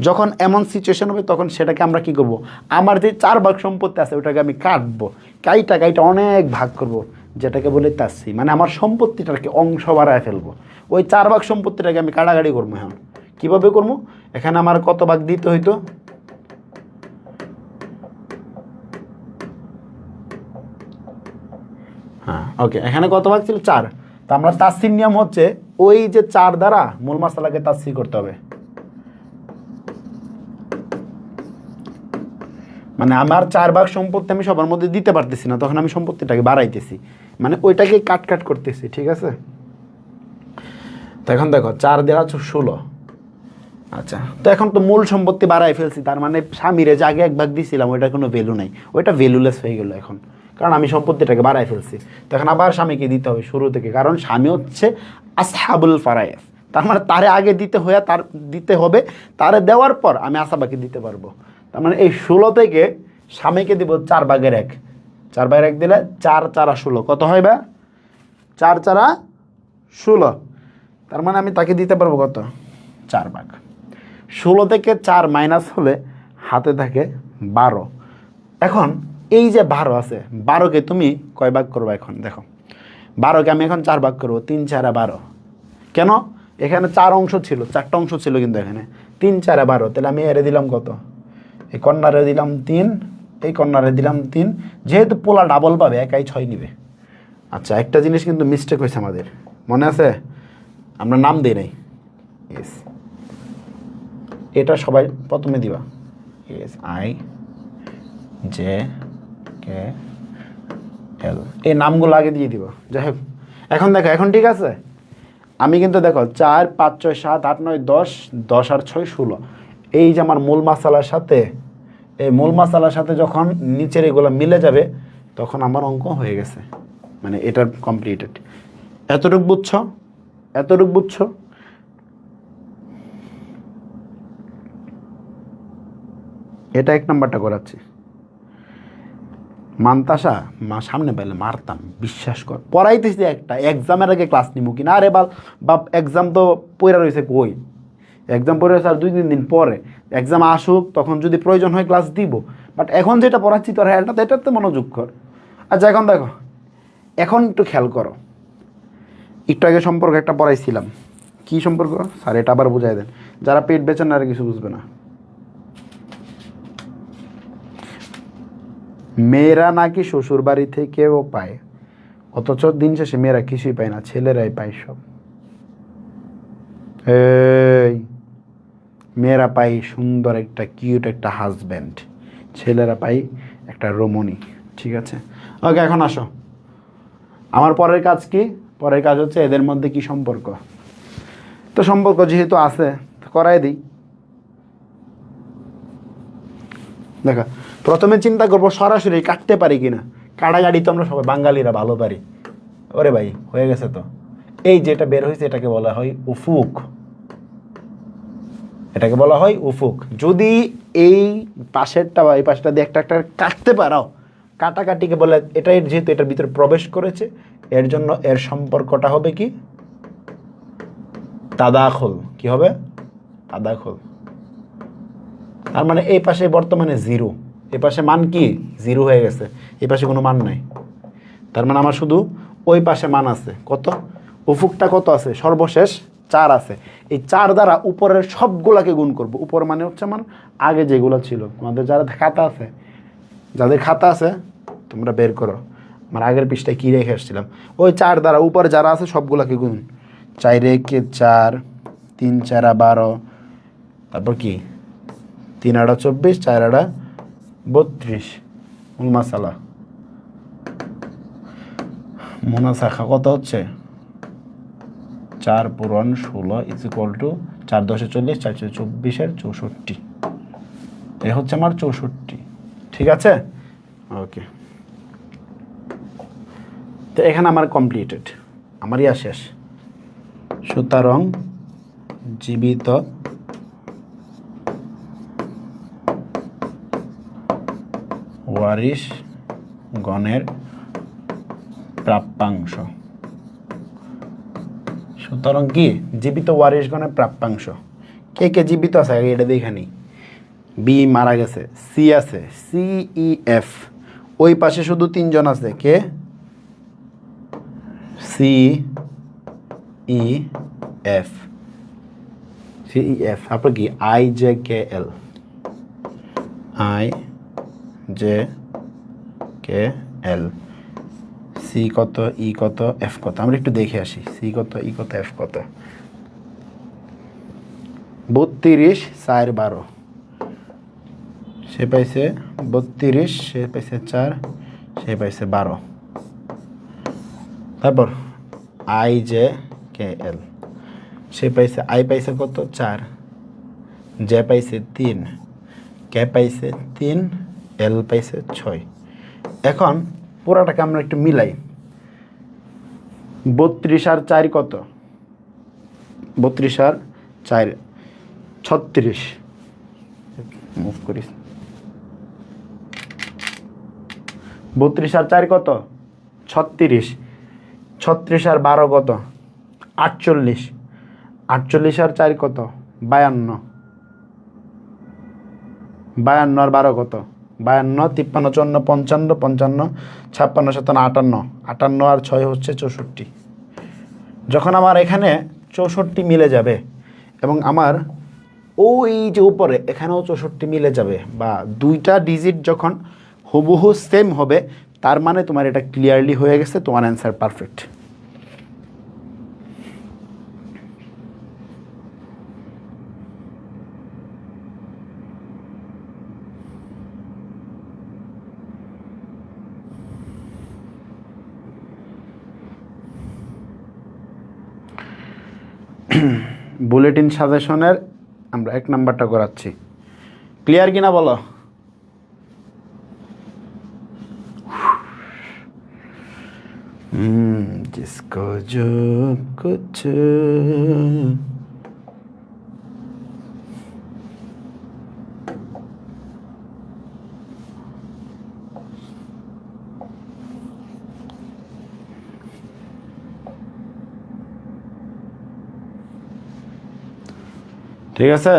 যখন এমন সিচুয়েশন হবে তখন সেটাকে আমরা কি করব? আমার যে 4 ভাগ সম্পত্তি আছে ওটাকে আমি কাটবো, কাইটা অনেক ভাগ করব, যেটাকে বলে তাসি, মানে আমার সম্পত্তিটাকে অংশ বাড়ায় ফেলবো। ওই 4 ভাগ সম্পত্তিটাকে আমি কাটাকাটি করবো। এখন কীভাবে করবো? এখানে আমার কত ভাগ দিতে হইতো? হ্যাঁ ওকে, এখানে কত ভাগ ছিল? 4। তো আমরা তাসসির নিয়ম হচ্ছে ওই যে 4 দ্বারা মূল মাসালাকে তাসসি করতে হবে। মানে আমার 4 ভাগ সম্পত্তি আমি সবার মধ্যে দিতে পারতেছি না, তখন আমি সম্পত্তিটাকে বাড়াইতেছি, মানে ওইটাকে কাট করতেছি, ঠিক আছে। তো এখন দেখো 4 দেওয়া হচ্ছে 16। আচ্ছা, তো এখন তো মূল সম্পত্তি বাড়াই ফেলছি, তার মানে স্বামীরে যে আগে 1 ভাগ দিয়েছিলাম ওইটার কোনো ভ্যালু নাই, ওইটা ভ্যালুলেস হয়ে গেল এখন, কারণ আমি সম্পত্তিটাকে বাড়াই ফেলছি। তো এখন আবার স্বামীকে দিতে হবে শুরু থেকে, কারণ স্বামী হচ্ছে আসহাবুল ফারায়েজ, তার মানে তারে আগে দিতে হবে, তারে দেওয়ার পর আমি আসাবাকে দিতে পারবো। তার মানে এই 16 থেকে স্বামীকে দিব 4 ভাগের 1, 4 ভাগের 1 দিলে 4 4 16 কত হয় বা 4 4 16, তার মানে আমি তাকে দিতে পারবো কত 4 ভাগ। 16 থেকে 4 মাইনাস হলে হাতে থাকে 12। এখন এই যে 12 আছে, 12কে তুমি কয় ভাগ করবা? এখন দেখো 12কে আমি এখন 4 ভাগ করবো, 3 4 12। কেন? এখানে 4 অংশ ছিল, 4টা অংশ ছিল, কিন্তু এখানে 3 4 12, তাহলে আমি এরে দিলাম কত? এই কর্নারে দিলাম 3, এই কর্নারে দিলাম 3, যেহেতু পোলা ডাবল পাবে একাই 6 নিবে। আচ্ছা, একটা জিনিস কিন্তু মিস্টেক হয়েছে আমাদের, মনে আছে? আমরা নাম দিই নাই। ইয়েস, এটা সবাই প্রথমে দিবা। ইয়েস, আই জে কে এল, এই নামগুলো আগে দিয়ে দিবা। যাই হোক, এখন দেখো, এখন ঠিক আছে। আমি কিন্তু দেখো 4 5 6 7 8 9 10, 10 আর 6 16, এই যে আমার মূল মশালার সাথে, এই মূল মশালার সাথে যখন নিচের এগুলো মিলে যাবে তখন আমার অঙ্ক হয়ে গেছে, মানে এটা কমপ্লিটেড। এতটুকু বুঝছো? এতটুকু বুঝছো? এটা 1 নাম্বারটা করাচ্ছি। মানতাসা সামনে পাইলে মারতাম, বিশ্বাস কর। পড়াইতেছি একটা, এক্সামের আগে ক্লাস নিবো কিনা? আরে বাপ এক্সাম তো পড়া রয়েছে, কই এক্সাম পড়ে রয়েছে আর 2-3 দিন পরে, এক্সাম আসুক তখন যদি প্রয়োজন হয় ক্লাস দিব, বাট এখন যেটা পড়াচ্ছি তোর এটাতে মনোযোগ কর। আচ্ছা, এখন দেখো, এখন একটু খেয়াল করো। একটু আগে সম্পর্ক একটা পড়াইছিলাম, কি সম্পর্ক স্যার এটা আবার বুঝাই দেন, যারা পেট বেচেন আর কিছু বুঝবে না। মেয়েরা নাকি শ্বশুর বাড়ি থেকেও পায়, অথচ দিন শেষে মেয়েরা কিছুই পায় না, ছেলেরাই পায় সব। এই মেয়েরা পায় সুন্দর একটা কিউট একটা হাজব্যান্ড, ছেলেরা পায় একটা রমণী, ঠিক আছে। ওকে, এখন আসো, আমার পরের কাজ কি? পরের কাজ হচ্ছে এদের মধ্যে কি সম্পর্ক। তো সম্পর্ক যেহেতু আছে করাই দিই। দেখা, প্রথমে চিন্তা করবো সরাসরি কাটতে পারি কিনা। কাটাকাটি তো আমরা সবাই বাঙালিরা ভালো পারি। ওরে ভাই, হয়ে গেছে তো। এই যেটা বের হয়েছে এটাকে বলা হয় উফুক, এটাকে বলা হয় উফুক। যদি এই পাশেরটা বা এই পাশটা দিয়ে একটা কাটতে পারো, কাটাকাটিকে বলে, এটাই যেহেতু এটার ভিতরে প্রবেশ করেছে, এর জন্য এর সম্পর্কটা হবে কি? তাদাখল। কি হবে? তাদাখল। তার মানে এই পাশে বর্তমানে 0, এই পাশে মান কি 0 হয়ে গেছে, এই পাশে কোনো মান নাই। তার মানে আমার শুধু ওই পাশে মান আছে কত? উফুকটা কত আছে? সর্বশেষ 4 আছে। এই 4 দ্বারা উপরের সবগুলাকে গুণ করব। উপর মানে হচ্ছে আমার আগে যেগুলো ছিল, তোমাদের যাদের খাতা আছে তোমরা বের করো, আমার আগের পৃষ্ঠায় কী রেখে আসছিলাম। ওই 4 দ্বারা উপরে যারা আছে সবগুলাকে গুণ। 4 একে 4, 3 4 12, তারপর কি 3 8 24, 4 8 32। মূল মাসালা মোনাসাখা কত হচ্ছে? 4 পূরণ 16 ইজ ইকুয়াল টু 4 10 40, 4 24 64। এ হচ্ছে আমার 64, ঠিক আছে। ওকে, তো এখানে আমার কমপ্লিটেড, আমার শেষ। সুতরাং জীবিত ওয়ারিশ গণের প্রাপ্যাংশ। সুতরাং কি জীবিত ওয়ারিশগণের প্রাপ্যাংশ। কে কে জীবিত আছে এটা দেখে নি। বি মারা গেছে, সি আছে, সি ই এফ। ওই পাশে শুধু 3 জন আছে, কে? C E F, C E F. তারপর কি I J K L, I J K L. C কত, ই কত, এফ কত, আমরা একটু দেখে আসি। সি কত, ই কত, এফ কত। 32 4 12, সে পাইছে 32, সে পাইছে 4, সে পাইছে 12। তারপর আই জে কে এল, সে পাইছে আই পাইছে কত 4, জে পাইছে 3, কে পাইছে 3, এল পাইছে 6। এখন পুরাটাকে আমরা একটু মিলাই। 32 আর 4 কত? 32 আর 4 36। মুভ করিস। 32 আর 4 কত? 36। 36 আর 12 কত? 48। 48 আর 4 কত? 52। 52 আর 12 কত? 52, 53, 54, 55, 56, 57, 58। 58 আর 6 হচ্ছে 64। যখন আমার এখানে 64 মিলে যাবে এবং আমার ওই যে উপরে এখানেও 64 মিলে যাবে, বা দুইটা ডিজিট যখন হুবহু সেম হবে, তার মানে তোমার এটা ক্লিয়ারলি হয়ে গেছে, তোমার অ্যান্সার পারফেক্ট। বুলেটিন সাজেশনের আমরা 1 নাম্বারটা করাচ্ছি। ক্লিয়ার কিনা বলো? जिसको जो कुछ ঠিক আছে।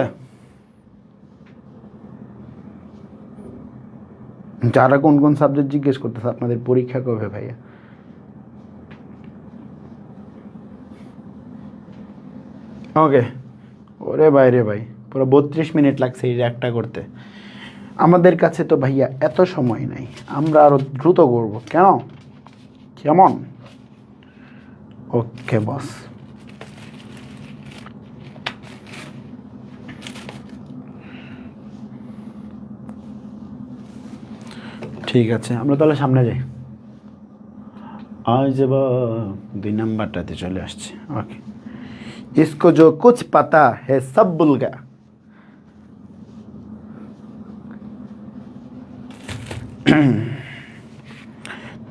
যারা কোন কোন সাবজেক্ট জিজ্ঞেস করতেছে আপনাদের পরীক্ষা কবে ভাইয়া? ওকে। ওরে ভাই রে ভাই, পুরো 32 মিনিট লাগছে এই একটা করতে। আমাদের কাছে তো ভাইয়া এত সময় নাই, আমরা আরো দ্রুত করব। কেন? কেমন? ওকে বস। ঠিক আছে, আমরা তাহলে সামনে যাই। আজ যাব 2 নাম্বারটাতে চলে আসছে। ওকে। इसको जो कुछ पता है सब भूल गया।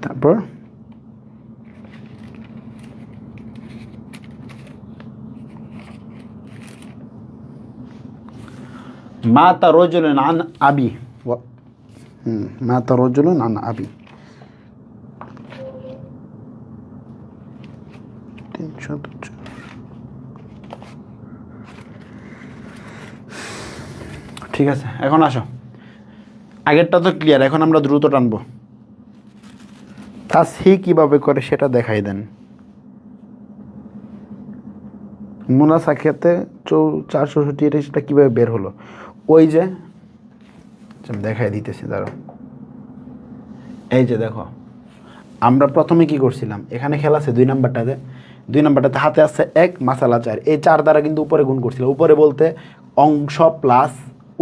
তারপর মাতা রজুলুন আন আবি, মাতা রজুলুন আন আবি। 304। ঠিক আছে, এখন আসো। আগেরটা তো ক্লিয়ার, এখন আমরা দ্রুত টানবো। তাসহি কিভাবে করে সেটা দেখাই দেন। মুনাসাখিয়াতে 464 এটা সেটা কীভাবে বের হলো? ওই যে দেখাই দিতেছি, দাঁড়াও। এই যে দেখো, আমরা প্রথমে কি করছিলাম, এখানে খেলা আছে 2 নাম্বারটাতে। 2 নাম্বারটাতে হাতে আছে 1, মাসালা 4। এই 4 দ্বারা কিন্তু উপরে গুণ করছিল। উপরে বলতে অংশ প্লাস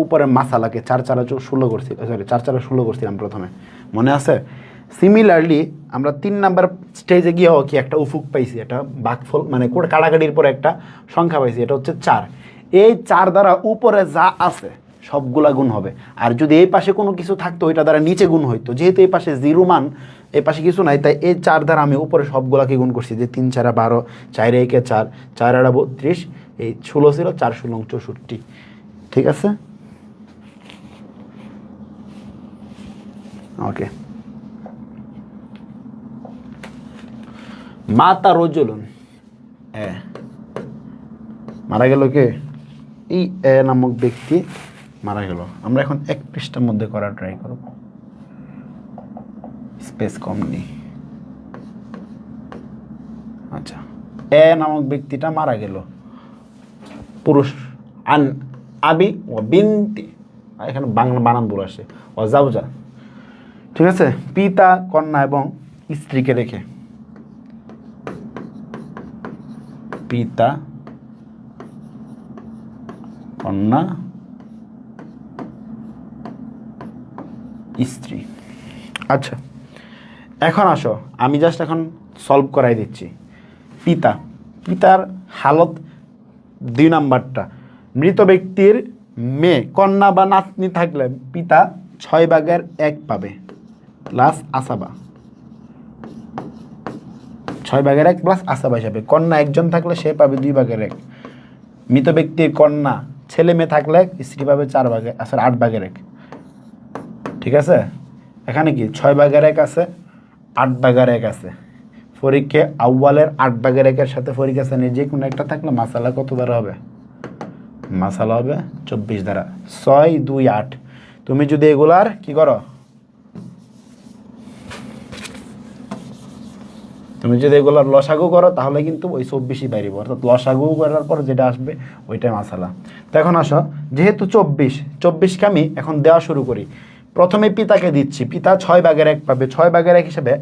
উপরে মাসালাকে 4 4 16 করছি, সরি 4 4 16 করছিলাম প্রথমে, মনে আছে? সিমিলারলি আমরা 3 নাম্বার স্টেজে গিয়েও কি একটা উফুক পাইছি, একটা ভাগফল মানে কাটাকাটির পরে একটা সংখ্যা পাইছি, এটা হচ্ছে 4। এই 4 দ্বারা উপরে যা আছে সবগুলা গুণ হবে। আর যদি এই পাশে কোনো কিছু থাকতো ওইটা দ্বারা নিচে গুণ হইতো। যেহেতু এই পাশে 0 মান, এই পাশে কিছু নাই, তাই এই 4 দ্বারা আমি উপরে সবগুলাকে গুণ করছি। যে 3 4 12, 4 1 4, 4 8 32, এই 16 ছিল, 4 16 64। ঠিক আছে, ওকে। মাতা রজুলুন, মারা গেল কে? এই এ নামক ব্যক্তি মারা গেল। আমরা এখন 1 পৃষ্ঠার মধ্যে করার ট্রাই করব, স্পেস কম নেই। আচ্ছা, এ নামক ব্যক্তিটা মারা গেল, পুরুষ। আন আবি ও বিনতি, এখানে বাংলা বানান ভুল আসে, ও জাউজা। ঠিক আছে, পিতা, কন্যা এবং স্ত্রীকে রেখে। পিতা, কন্যা স্ত্রী। আচ্ছা, এখন আসো, আমি জাস্ট এখন সলভ করাই দিচ্ছি। পিতা, পিতার হালত 2 নাম্বারটা, মৃত ব্যক্তির মেয়ে, কন্যা বা নাতনি থাকলে পিতা 6/1 পাবে প্লাস আসাবা, 6/1 প্লাস আসাবা হিসাবে। কন্যা একজন থাকলে সে পাবে 2/1। মৃত ব্যক্তির কন্যা ছেলে মেয়ে থাকলে স্ত্রী পাবে 8/1। ঠিক আছে, এখানে কি 6/1 আছে, 8/1 আছে। ফরিকে আউ্বালের 8/1 সাথে ফরিকে সানির যে কোনো একটা থাকলে মাসালা কত দ্বারা হবে? মাসালা হবে 24 দ্বারা। 6, 2, 8। তুমি যদি এগুলার কি করো, তুমি যদি এগুলোর লসাগু করো তাহলে কিন্তু ওই 24ই বাইরিব, অর্থাৎ লসাগু করার পর যেটা আসবে ওইটাই মাসালা। তো এখন আসো, যেহেতু 24কে আমি এখন দেওয়া শুরু করি। প্রথমে পিতাকে দিচ্ছি, পিতা 6/1 পাবে। 6/1 হিসেবে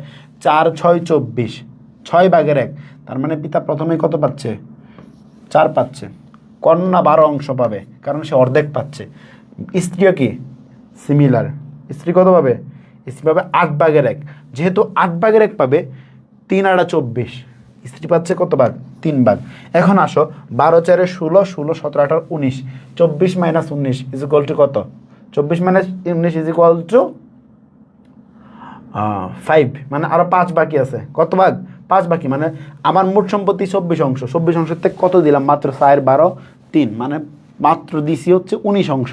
4, 6, 24, 6/1। তার মানে পিতা প্রথমে কত পাচ্ছে? 4 পাচ্ছে। কন্যা 12 অংশ পাবে, কারণ সে অর্ধেক পাচ্ছে। স্ত্রীও কি সিমিলার, স্ত্রী কত পাবে? স্ত্রী পাবে 8/1। যেহেতু 8/1 পাবে, 3 8 24, স্ত্রী পাচ্ছে কত ভাগ? 3 ভাগ। এখন আসো, 12 4 16, 16 17 18 19, 24 - 19 ইজ ইকুয়াল টু কত? 24 - 19 ইজ ইকুয়াল টু 5, মানে আরো 5 বাকি আছে। কত ভাগ? 5 বাকি, মানে আমার মোট সম্পত্তি 24 অংশ। 24 অংশের থেকে কত দিলাম? মাত্র 4, 12, 3, মানে মাত্র দিছি হচ্ছে 19 অংশ।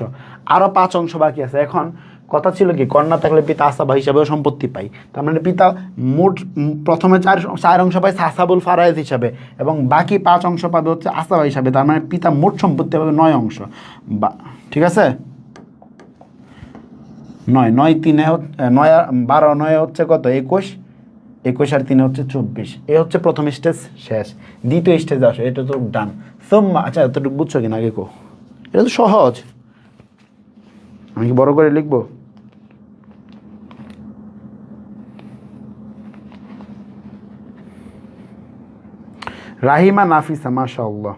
আরো 5 অংশ বাকি আছে। এখন কথা ছিল কি, কন্যা থাকলে পিতা আসাবা হিসাবেও সম্পত্তি পাই। তার মানে পিতা মোট প্রথমে 4 অংশ পায় আসাবুল ফারায়েজ হিসাবে, এবং বাকি 5 অংশ পাবে হচ্ছে আসাবা হিসাবে। তার মানে পিতা মোট সম্পত্তি পাবে 9 অংশ। ঠিক আছে, 9, 9 3 9, 12 9 হচ্ছে কত? 21, 21 আর 3 হচ্ছে 24। এ হচ্ছে প্রথম স্টেজ শেষ। দ্বিতীয় স্টেজে আসো, এটা তো ডান। সোম্মা, আচ্ছা এতটুকু বুঝছো কিনা আগে কো? এটা তো সহজ, আমি কি বড় করে লিখবো? রাহিমা নাফিসা, মাশাআল্লাহ,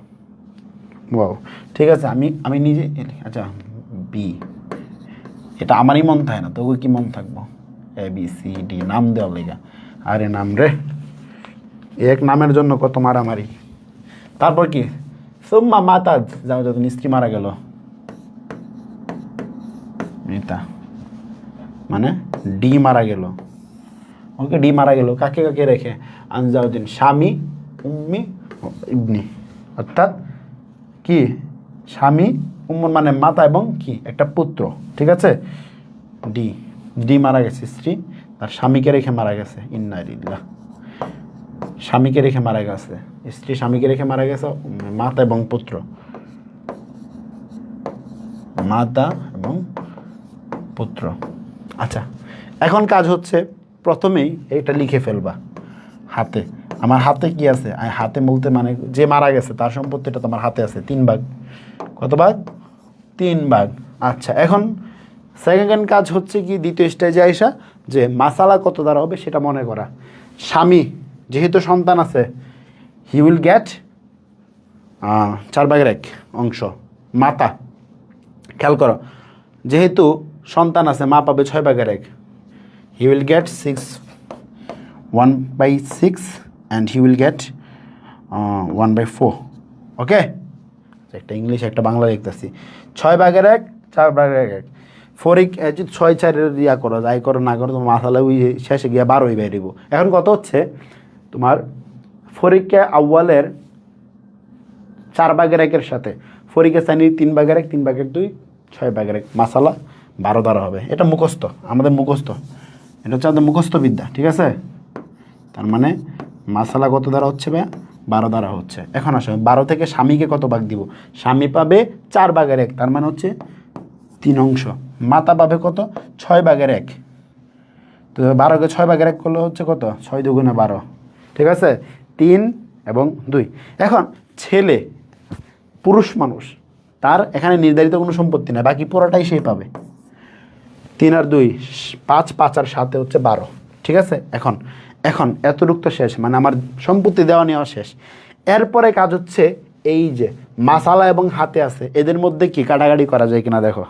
ওয়াও। ঠিক আছে, আমি নিজে, আচ্ছা বি, এটা আমারই মন থাকে না, তবু কি মন থাকবো? ABCD নাম দেওয়ার লেগা। আরে নাম রে, এক নামের জন্য কত মারামারি। তারপর কি? সুম্মা মাতাজ, যাও যখন স্ত্রী মারা গেল, মিতা মানে ডি মারা গেল। ওকে, ডি মারা গেল, কাকে কাকে রেখে? আনজাউদ্দিন, স্বামী, উম্মি, ইবনি, অর্থাৎ কি স্বামী, উম্মুন মানে মাতা, এবং কি একটা পুত্র। ঠিক আছে, ডি, ডি মারা গেছে, স্ত্রী তার স্বামীকে রেখে মারা গেছে। ইন্না লিল্লাহ, স্বামীকে রেখে মারা গেছে, স্ত্রী স্বামীকে রেখে মারা গেছে, মাতা এবং পুত্র, মাতা এবং পুত্র। আচ্ছা, এখন কাজ হচ্ছে প্রথমেই এটা লিখে ফেলবা হাতে। আমার হাতে কি আছে? হাতে বলতে মানে যে মারা গেছে তার সম্পত্তিটা তোমার হাতে আছে 3 ভাগ। কত ভাগ? 3 ভাগ। আচ্ছা, এখন সেকেন্ড কাজ হচ্ছে কি, দ্বিতীয় স্টেজে আইসা যে মাসালা কত দ্বারা হবে সেটা মনে করা। স্বামী যেহেতু সন্তান আছে, হি উইল গেট 4/1 অংশ। মাতা, খেয়াল করো, যেহেতু সন্তান আছে মা পাবে 6/1, he will get 1/6 and he will get 1/4. ওকে, একটা ইংলিশ একটা বাংলা লিখতেছি। 6/1, 4/1। ফরিক যদি 6 4 ইয়া করো, যাই করো না করো, তোমার মাসালা ওই শেষে গিয়া 12 বেরিব। এখন কত হচ্ছে তোমার? ফরিকে আউ্বালের 4/1 সাথে ফরিকে সানির 3/1, 3/2, 6/1, মাসালা 12 দ্বারা হবে। এটা মুখস্থ, আমাদের মুখস্থ, এটা হচ্ছে আমাদের মুখস্থ বিদ্যা। ঠিক আছে, তার মানে মাসালা কত দ্বারা হচ্ছে? 12 দ্বারা হচ্ছে। এখন আসো, 12 থেকে স্বামীকে কত ভাগ দিব? স্বামী পাবে 4/1, তার মানে হচ্ছে 3 অংশ। মাতা পাবে কত? 6/1। তো 12কে 6/1 করলে হচ্ছে কত? 6 2 গুণে 12। ঠিক আছে, 3 এবং 2। এখন ছেলে পুরুষ মানুষ, তার এখানে নির্ধারিত কোনো সম্পত্তি নেই, বাকি পুরোটাই সেই পাবে। 3 আর 2 5, 5 আর 7 হচ্ছে 12। ঠিক আছে, এখন এতটুক তো শেষ, মানে আমার সম্পত্তি দেওয়া নেওয়া শেষ। এরপরে কাজ হচ্ছে এই যে মাসালা এবং হাতে আছে, এদের মধ্যে কি কাটাকাটি করা যায় কিনা দেখো।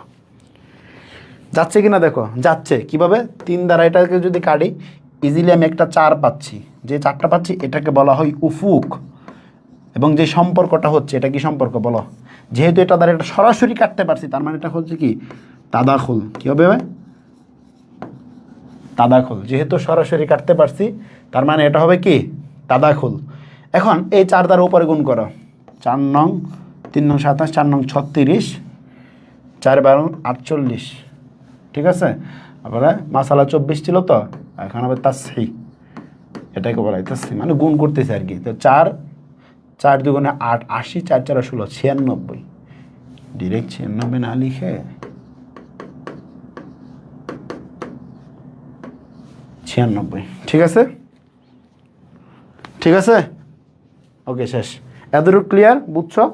যাচ্ছে কিনা দেখো, যাচ্ছে। কিভাবে? 3 দ্বারা এটাকে যদি কাটি, ইজিলি আমি একটা 4 পাচ্ছি। যে 4টা পাচ্ছি এটাকে বলা হয় উফুক। এবং যে সম্পর্কটা হচ্ছে, এটা কি সম্পর্ক বলো? যেহেতু এটা দ্বারা এটা সরাসরি কাটতে পারছি, তার মানে এটা হচ্ছে কি তাদাখুল। কি হবে ভাই? তাদাখুল। যেহেতু সরাসরি কাটতে পারছি, তার মানে এটা হবে কি তাদাখুল। এখন এই 4 দ্বারা উপরে গুণ করো। 4 নং 3 নং 27, 4 নং 36, 4 12 48। ঠিক আছে? তারপরে মাসালা 24 ছিল তো, এখন হবে তাসহি। এটাকে বলা হয় তাসহি, মানে গুণ করতেছে আর কি। তো 4 4 দুগুণে 8, 80, 4 4 16, 96। ডিরেক্ট 96 না লিখে 96। ঠিক আছে? ঠিক আছে? ওকে, শেষ। এতটুকু ক্লিয়ার? বুঝছো?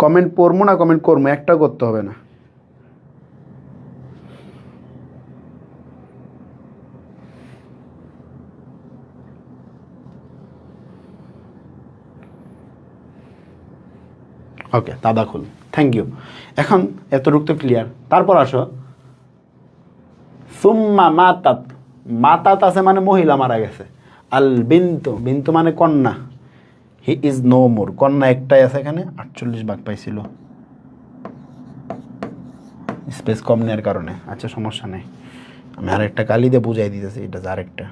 কমেন্ট পড়বো না কমেন্ট করবো, একটা করতে হবে না। ওকে, তাদাখুল। Thank you. এখন এতটুকু তো ক্লিয়ার। তারপর আসো সুম্মা মাতাত। মাতাত আছে মানে মহিলা মারা গেছে। আল বিন্তু, বিন্তু মানে কন্যা। হি ইজ নো মোর, কন্যা একটাই আছে এখানে, 48 ভাগ পাইছিল, স্পেস কম নেওয়ার কারণে। আচ্ছা, সমস্যা নেই, আমি আরেকটা কালি দিয়ে বুঝাই দিতেছি। এটা আরেকটা,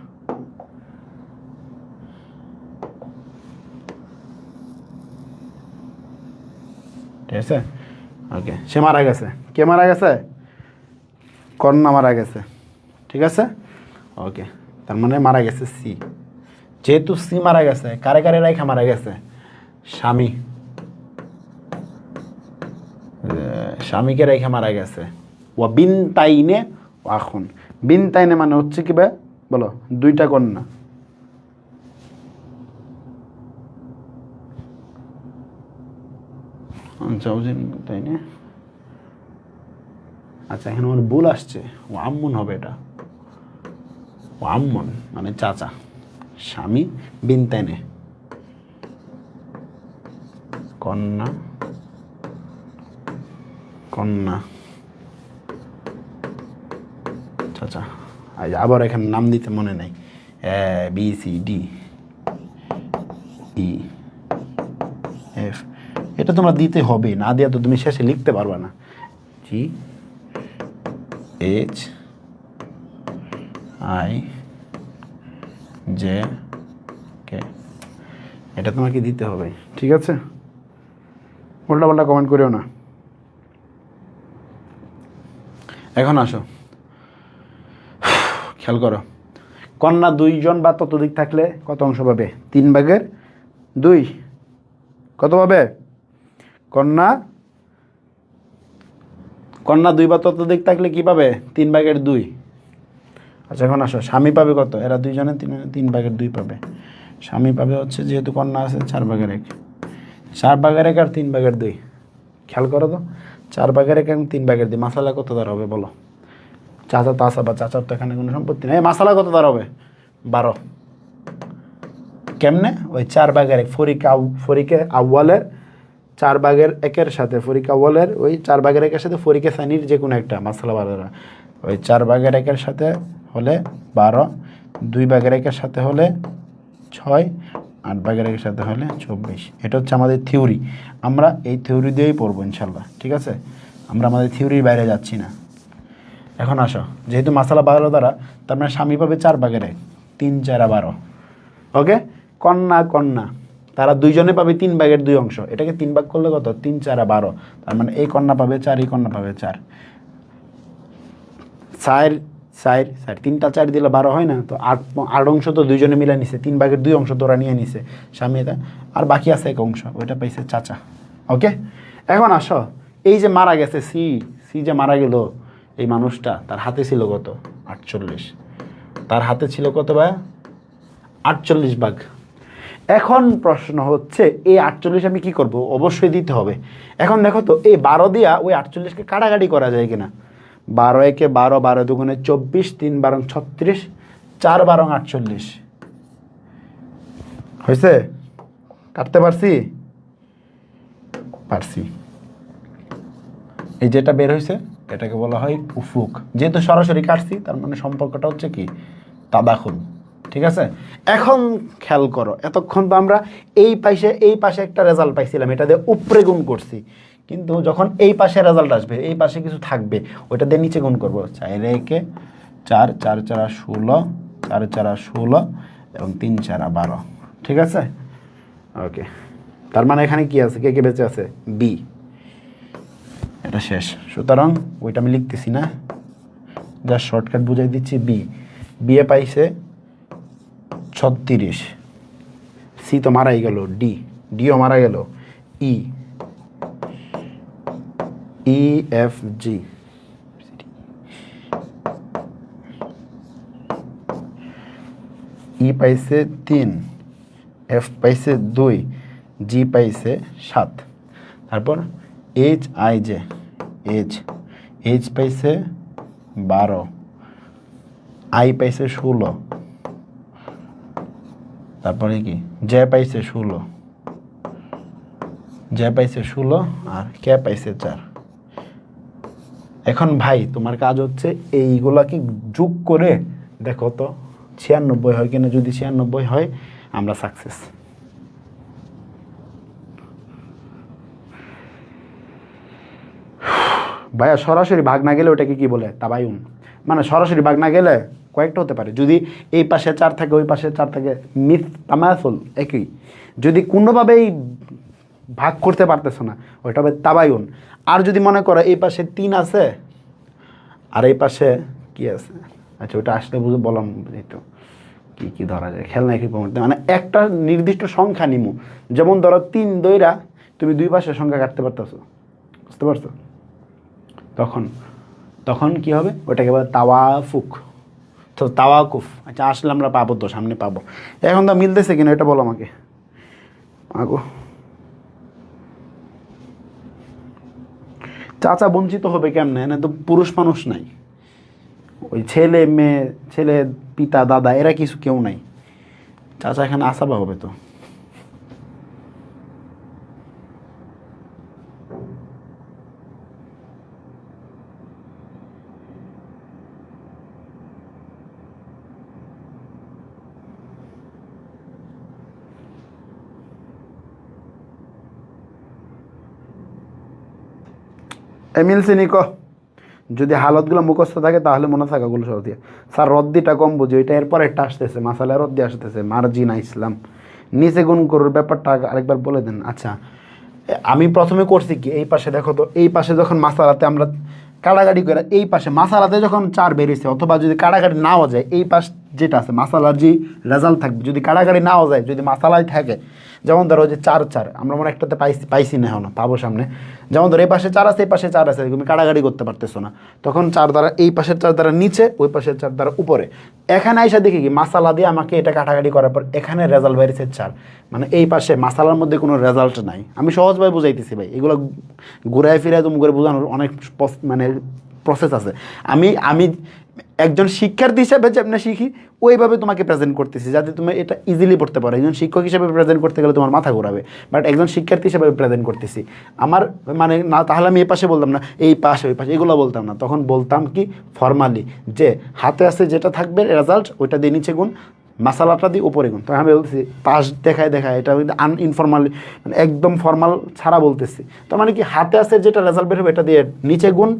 ঠিক আছে? ওকে, সে মারা গেছে। কে মারা গেছে? কন্যা মারা গেছে। ঠিক আছে? ওকে, তার মানে মারা গেছে সি। যেহেতু সি মারা গেছে, কারে কারে রাইখা মারা গেছে? স্বামী, স্বামীকে রেখে মারা গেছে। ও বিন তাইনে এখন, বিন তাইনে মানে হচ্ছে কি ভাই বলো? 2টা কন্যা। তাইনে, আচ্ছা এখানে আমার ভুল আসছে। ও আম্মুন হবে এটা। ও আম্মুন মানে চাচা। স্বামী বিন তাইনে, কন্যা, কন্যা, চাচা। আবার এখানে নাম দিতে মনে নাই। A B C D E F, এটা তোমরা দিতে হবে, না দেওয়া তো তুমি শেষে লিখতে পারবে না। জি এইচ আই জে কে, এটা তোমাকে দিতে হবে। ঠিক আছে? উল্টা পাল্টা কমেন্ট করিও না। এখন আসো, খেয়াল করো। কন্যা 2 জন বা ততোধিক থাকলে কত অংশ পাবে? 3 ভাগের 2। কত পাবে? কন্যা, কন্যা 2 বা ততোধিক থাকলে কি পাবে? 3 ভাগের 2। আচ্ছা, এখন আসো, স্বামী পাবে কত? এরা 2 জনে 3 ভাগের 2 পাবে। স্বামী পাবে হচ্ছে, যেহেতু কন্যা আছে, 4 ভাগের 1। 4 ভাগের 1 আর 3 ভাগের 2। খেয়াল করো তো, 4 ভাগের 1 এবং 3 ভাগের 2, মাসালা কত দ্বার হবে বলো? চাচা তো আসা, বা চাচার তো এখানে কোনো সম্পত্তি নেই। মাসালা কত দ্বার হবে? 12। কেমনে? ওই 4 ভাগের 1, ফরিকে আউয়ালের 4 ভাগের 1-এর সাথে, ফরিকে আউয়ালের ওই 4 ভাগের 1-এর সাথে ফরিকে সানির যে কোনো একটা মাসালা 12। ওই 4 ভাগের 1-এর সাথে হলে 12, 2 ভাগের 1-এর সাথে হলে 6, 8 ভাগের 1-এর সাথে হলে 24। এটা হচ্ছে আমাদের থিওরি। আমরা এই থিওরি দিয়েই পড়বো ইনশাল্লাহ। ঠিক আছে? আমরা আমাদের থিওরির বাইরে যাচ্ছি না। এখন আসো, যেহেতু মাসালা 12 দ্বারা, তার মানে স্বামী পাবে 4 ভাগের 1, 3 4 12। ওকে, কন্যা কন্যা তারা 2 জনে পাবে 3 ভাগের 2 অংশ। এটাকে 3 ভাগ করলে কত? 3 4 12। তার মানে এই কন্যা পাবে 4, এই কন্যা পাবে 4। 4 4 4, 3টা 4 দিলে 12 হয় না? তো 8 অংশ তো 2 জনে মিলে নিছে, 3 ভাগের 2 অংশ তোরা নিয়ে নিছে স্বামী, এটা আর বাকি আছে 1 অংশ, ওইটা পাইছে চাচা। ওকে, এখন আসো, এই যে মারা গেছে সি, সি যে মারা গেল, এই মানুষটা, তার হাতে ছিল কত? 48। তার হাতে ছিল কত ভাই? 48 ভাগ। এখন প্রশ্ন হচ্ছে, এই 48 আমি কি করব? অবশ্যই দিতে হবে। এখন দেখো তো, এই 12 দিয়া ওই 48কে কাটাকাটি করা যায় কিনা? 12 একে 12, 12 দুগুণে 24, 3 12 36, 4 12 48 হয়েছে? কাটতে পারছি? পারছি। এই যেটা বের হয়েছে এটাকে বলা হয় উফুক। যেহেতু সরাসরি কাটছি তার মানে সম্পর্কটা হচ্ছে কি তাদাখুল। ঠিক আছে, এখন খেয়াল করো, এতক্ষণ তো আমরা এই পাশে একটা রেজাল্ট পাইছিলাম, এটা দিয়ে উপরে গুণ করছি, কিন্তু যখন এই পাশে রেজাল্ট আসবে এই পাশে কিছু থাকবে, ওইটা দিয়ে নিচে গুণ করবো। 4 একে 4, 4 4 16, 4 4 16 এবং 3 4 12। ঠিক আছে, ওকে। তার মানে এখানে কি আছে, কে কে বেঁচে আছে, বি। এটা শেষ, সুতরাং ওইটা আমি লিখতেছি না, জাস্ট শর্টকাট বুঝাই দিচ্ছি। বি এ পাইছে 36, সি তো মারাই গেল, ডিও মারা গেল, ই এফ জি, ই পাইছে 3, এফ পাইছে 2, জি পাইছে 7, তারপর এইচ আই জে, এইচ পাইছে 12, আই পাইছে 16, তারপরে কি জে পাইছে 16, আর কে পাইছে 4। এখন ভাই তোমার কাজ হচ্ছে এইগুলাকে যোগ করে দেখো তো 96 হয় কিনা। যদি 96 হয় আমরা সাকসেস। ভাইয়া সরাসরি ভাগ না গেলে ওটাকে কি বলে, তাবায়ুন। মানে সরাসরি ভাগ না গেলে কয়েকটা হতে পারে, যদি এই পাশে 4 থাকে ওই পাশে 4 থাকে, মিথ তামাসুল একই। যদি কোনোভাবেই ভাগ করতে পারতেছো না ওইটা হবে তাবায়ুন। আর যদি মনে করো এই পাশে 3 আছে আর এই পাশে কি আছে, আচ্ছা ওটা আসলে বুঝে বললাম তো কি কি ধরা যায়, খেলনা কি মানে একটা নির্দিষ্ট সংখ্যা নিমু। যেমন ধরো 3 দইরা তুমি 2 পাশের সংখ্যা কাটতে পারতেছো, বুঝতে পারছো? তখন কি হবে, ওটাকে বলে তাওয়াফুক, তো তাওয়াকুফ। আচ্ছা আসলে আমরা পাবো তো, সামনে পাবো। এখন তো মিলতেছে কিনা এটা বলো আমাকে। চাচা বঞ্চিত হবে কেমনে, না তো পুরুষ মানুষ নাই, ওই ছেলে মেয়ে, ছেলে পিতা দাদা এরা কিছু কেউ নাই, চাচা এখানে আসাবা হবে তো। মিলছে নিক, যদি হালতগুলো মুখস্থ থাকে তাহলে মনে থাকে ওগুলো সব দিয়ে। স্যার রদ্দিটা কম বুঝি, ওইটা এরপর একটা আসতেছে, মাসালা রদ্দি আসতেছে, মার্জিনা ইসলাম, নিচে গুণ করুর ব্যাপারটা আরেকবার বলে দেন। আচ্ছা আমি প্রথমে করছি কি, এই পাশে দেখো তো, এই পাশে যখন মাসালাতে আমরা কাড়াকাড়ি করে, এই পাশে মাসালাতে যখন 4 বেরিয়েছে, অথবা যদি কাড়াকাড়ি নাও যায়, এই পাশ যেটা আছে মাসালার যে রেজাল্ট থাকবে, যদি কাড়াকাড়ি নাও যায়, যদি মাসালাই থাকে, যেমন ধরো যে 4 4 আমরা মনে একটাতে পাইছি না, এখন পাবো সামনে। যেমন ধরো এই পাশে 4 আছে, এই পাশে 4 আছে, তুমি কাড়াকাড়ি করতে পারতেছো না, তখন 4 দ্বারা এই পাশের 4 দ্বারা নিচে, ওই পাশের 4 দ্বারা উপরে। এখানে আইসা দেখি কি মাসালা দিয়ে আমাকে এটা কাটাকাটি করার পর এখানে রেজাল্ট বেরিয়েছে 4, মানে এই পাশে মাসালার মধ্যে কোনো রেজাল্ট নাই। আমি সহজভাবে বুঝাইতেছি ভাই, এগুলো ঘুরায় ফিরায় তুমি করে বোঝানোর অনেক মানে প্রসেস আছে। আমি একজন শিক্ষার্থী হিসাবে যেমন শিখি ওইভাবে তোমাকে প্রেজেন্ট করতেছি, যাতে তুমি এটা ইজিলি পড়তে পারো। একজন শিক্ষক হিসেবে প্রেজেন্ট করতে গেলে তোমার মাথা ঘোরাবে, বাট একজন শিক্ষার্থী হিসেবে প্রেজেন্ট করতেছি। আমার মানে না, তাহলে আমি এই পাশে বলতাম না এই পাশে ওই পাশে এগুলো বলতাম না, তখন বলতাম কি ফর্মালি, যে হাতে আছে যেটা থাকবে রেজাল্ট ওইটা দিয়ে নিচে গুণ, মাসালাটা দিয়ে উপরে গুণ। তো আমি বলতেছি পাশ দেখায় এটা কিন্তু ইনফর্মালি, মানে একদম ফর্মাল ছাড়া বলতেছি। তার মানে কি হাতে আছে যেটা রেজাল্ট বের হবে এটা দিয়ে নিচে গুণ,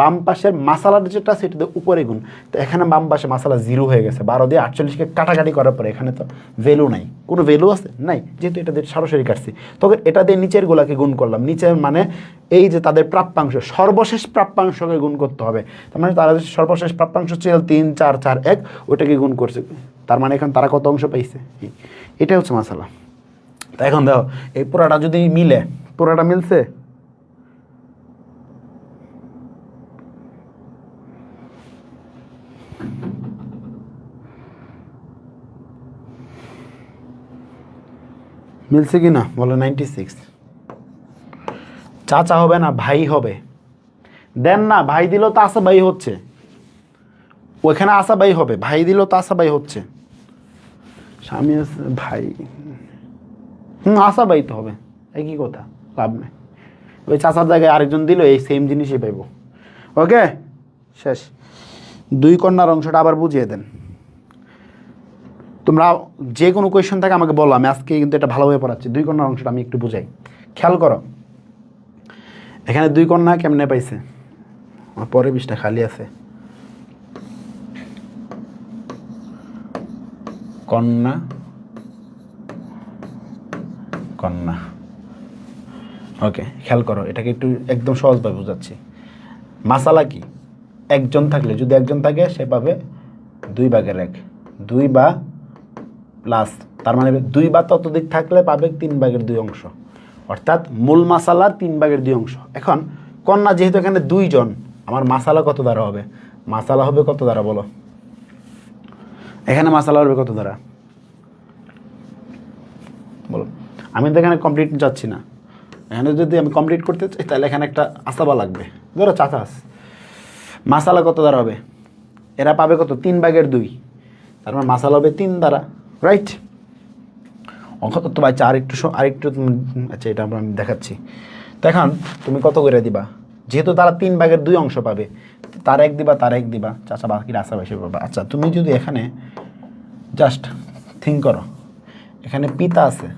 বাম পাশের মাসালার যেটা সেটা দিয়ে উপরে গুণ। তো এখানে বাম পাশে মাসালা 0 হয়ে গেছে, 12 দিয়ে 48কে কাটাকাটি করার পরে এখানে তো ভ্যালু নাই, কোনো ভ্যালু আছে নাই, যেহেতু এটা দিয়ে সরাসরি কাটছি, তখন এটা দিয়ে নিচের গোলাকে গুণ করলাম। নিচের মানে এই যে তাদের প্রাপ্যাংশ, সর্বশেষ প্রাপ্যাংশকে গুণ করতে হবে। তার মানে তারা সর্বশেষ প্রাপ্যাংশ ছিল 3 4 4 1, ওইটাকে গুণ করছে, তার মানে এখন তারা কত অংশ পাইছে, এটাই হচ্ছে মাসালা। তা এখন দেখো এই পুরাটা যদি মিলে, পুরাটা মিলছে, মিলছে কি না বলো? 96। চাচা হবে না ভাই হবে, দেন না ভাই দিল তো আসা ভাই হচ্ছে, ওইখানে আসা ভাই হবে, ভাই দিল তো আসা ভাই হচ্ছে, স্বামী আছে ভাই, আসা ভাই তো হবে, একই কথা, লাভ নেই। ওই চাচার জায়গায় আরেকজন দিল, এই সেম জিনিসই পাইব। ওকে, শেষ। 2 কন্যার অংশটা আবার বুঝিয়ে দেন। তোমরা যে কোনো কোয়েশ্চেন থাকে আমাকে বলো, আমি আজকে কিন্তু এটা ভালোভাবে পড়াচ্ছি। 2 কন্যার অংশটা আমি একটু বুঝাই, খেয়াল করো। এখানে 2 কন্যা কেমনে পাইছে? পরে 20টা খালি আছে। কন্যা কন্যা, ওকে, খেয়াল করো, এটাকে একটু একদম সহজভাবে বুঝাচ্ছি। মাসালা কি? একজন থাকলে, যদি একজন থাকে সে পাবে 2/1, 2 বা প্লাস, তার মানে 2 বা ততোধিক থাকলে পাবে 3/2 অংশ, অর্থাৎ মূল মাসালার 3/2 অংশ। এখন কন্যা যেহেতু এখানে 2 জন, আমার মাসালা কত দ্বারা হবে? মাসালা হবে কত দ্বারা বলো? এখানে মাসালা হবে কত দ্বারা বলো? আমি তো এখানে কমপ্লিট যাচ্ছি না। এখানে যদি আমি কমপ্লিট করতে চাই তাহলে এখানে একটা আসাবা লাগবে, ধরো চাচাস। মাসালা কত দ্বারা হবে? এরা পাবে কত? 3/2, তার মানে মাসালা হবে 3 দ্বারা, রাইট? অঙ্ক তো ভাই আরেকটু আচ্ছা, এটা আমি দেখাচ্ছি। তো এখন তুমি কত করে দিবা? যেহেতু তারা 3/2 অংশ পাবে, তার 1 দিবা, তার 1 দিবা, চাচা বাকির আসাবা হিসেবে পাবা। আচ্ছা, তুমি যদি এখানে জাস্ট থিঙ্ক করো, এখানে পিতা আছে,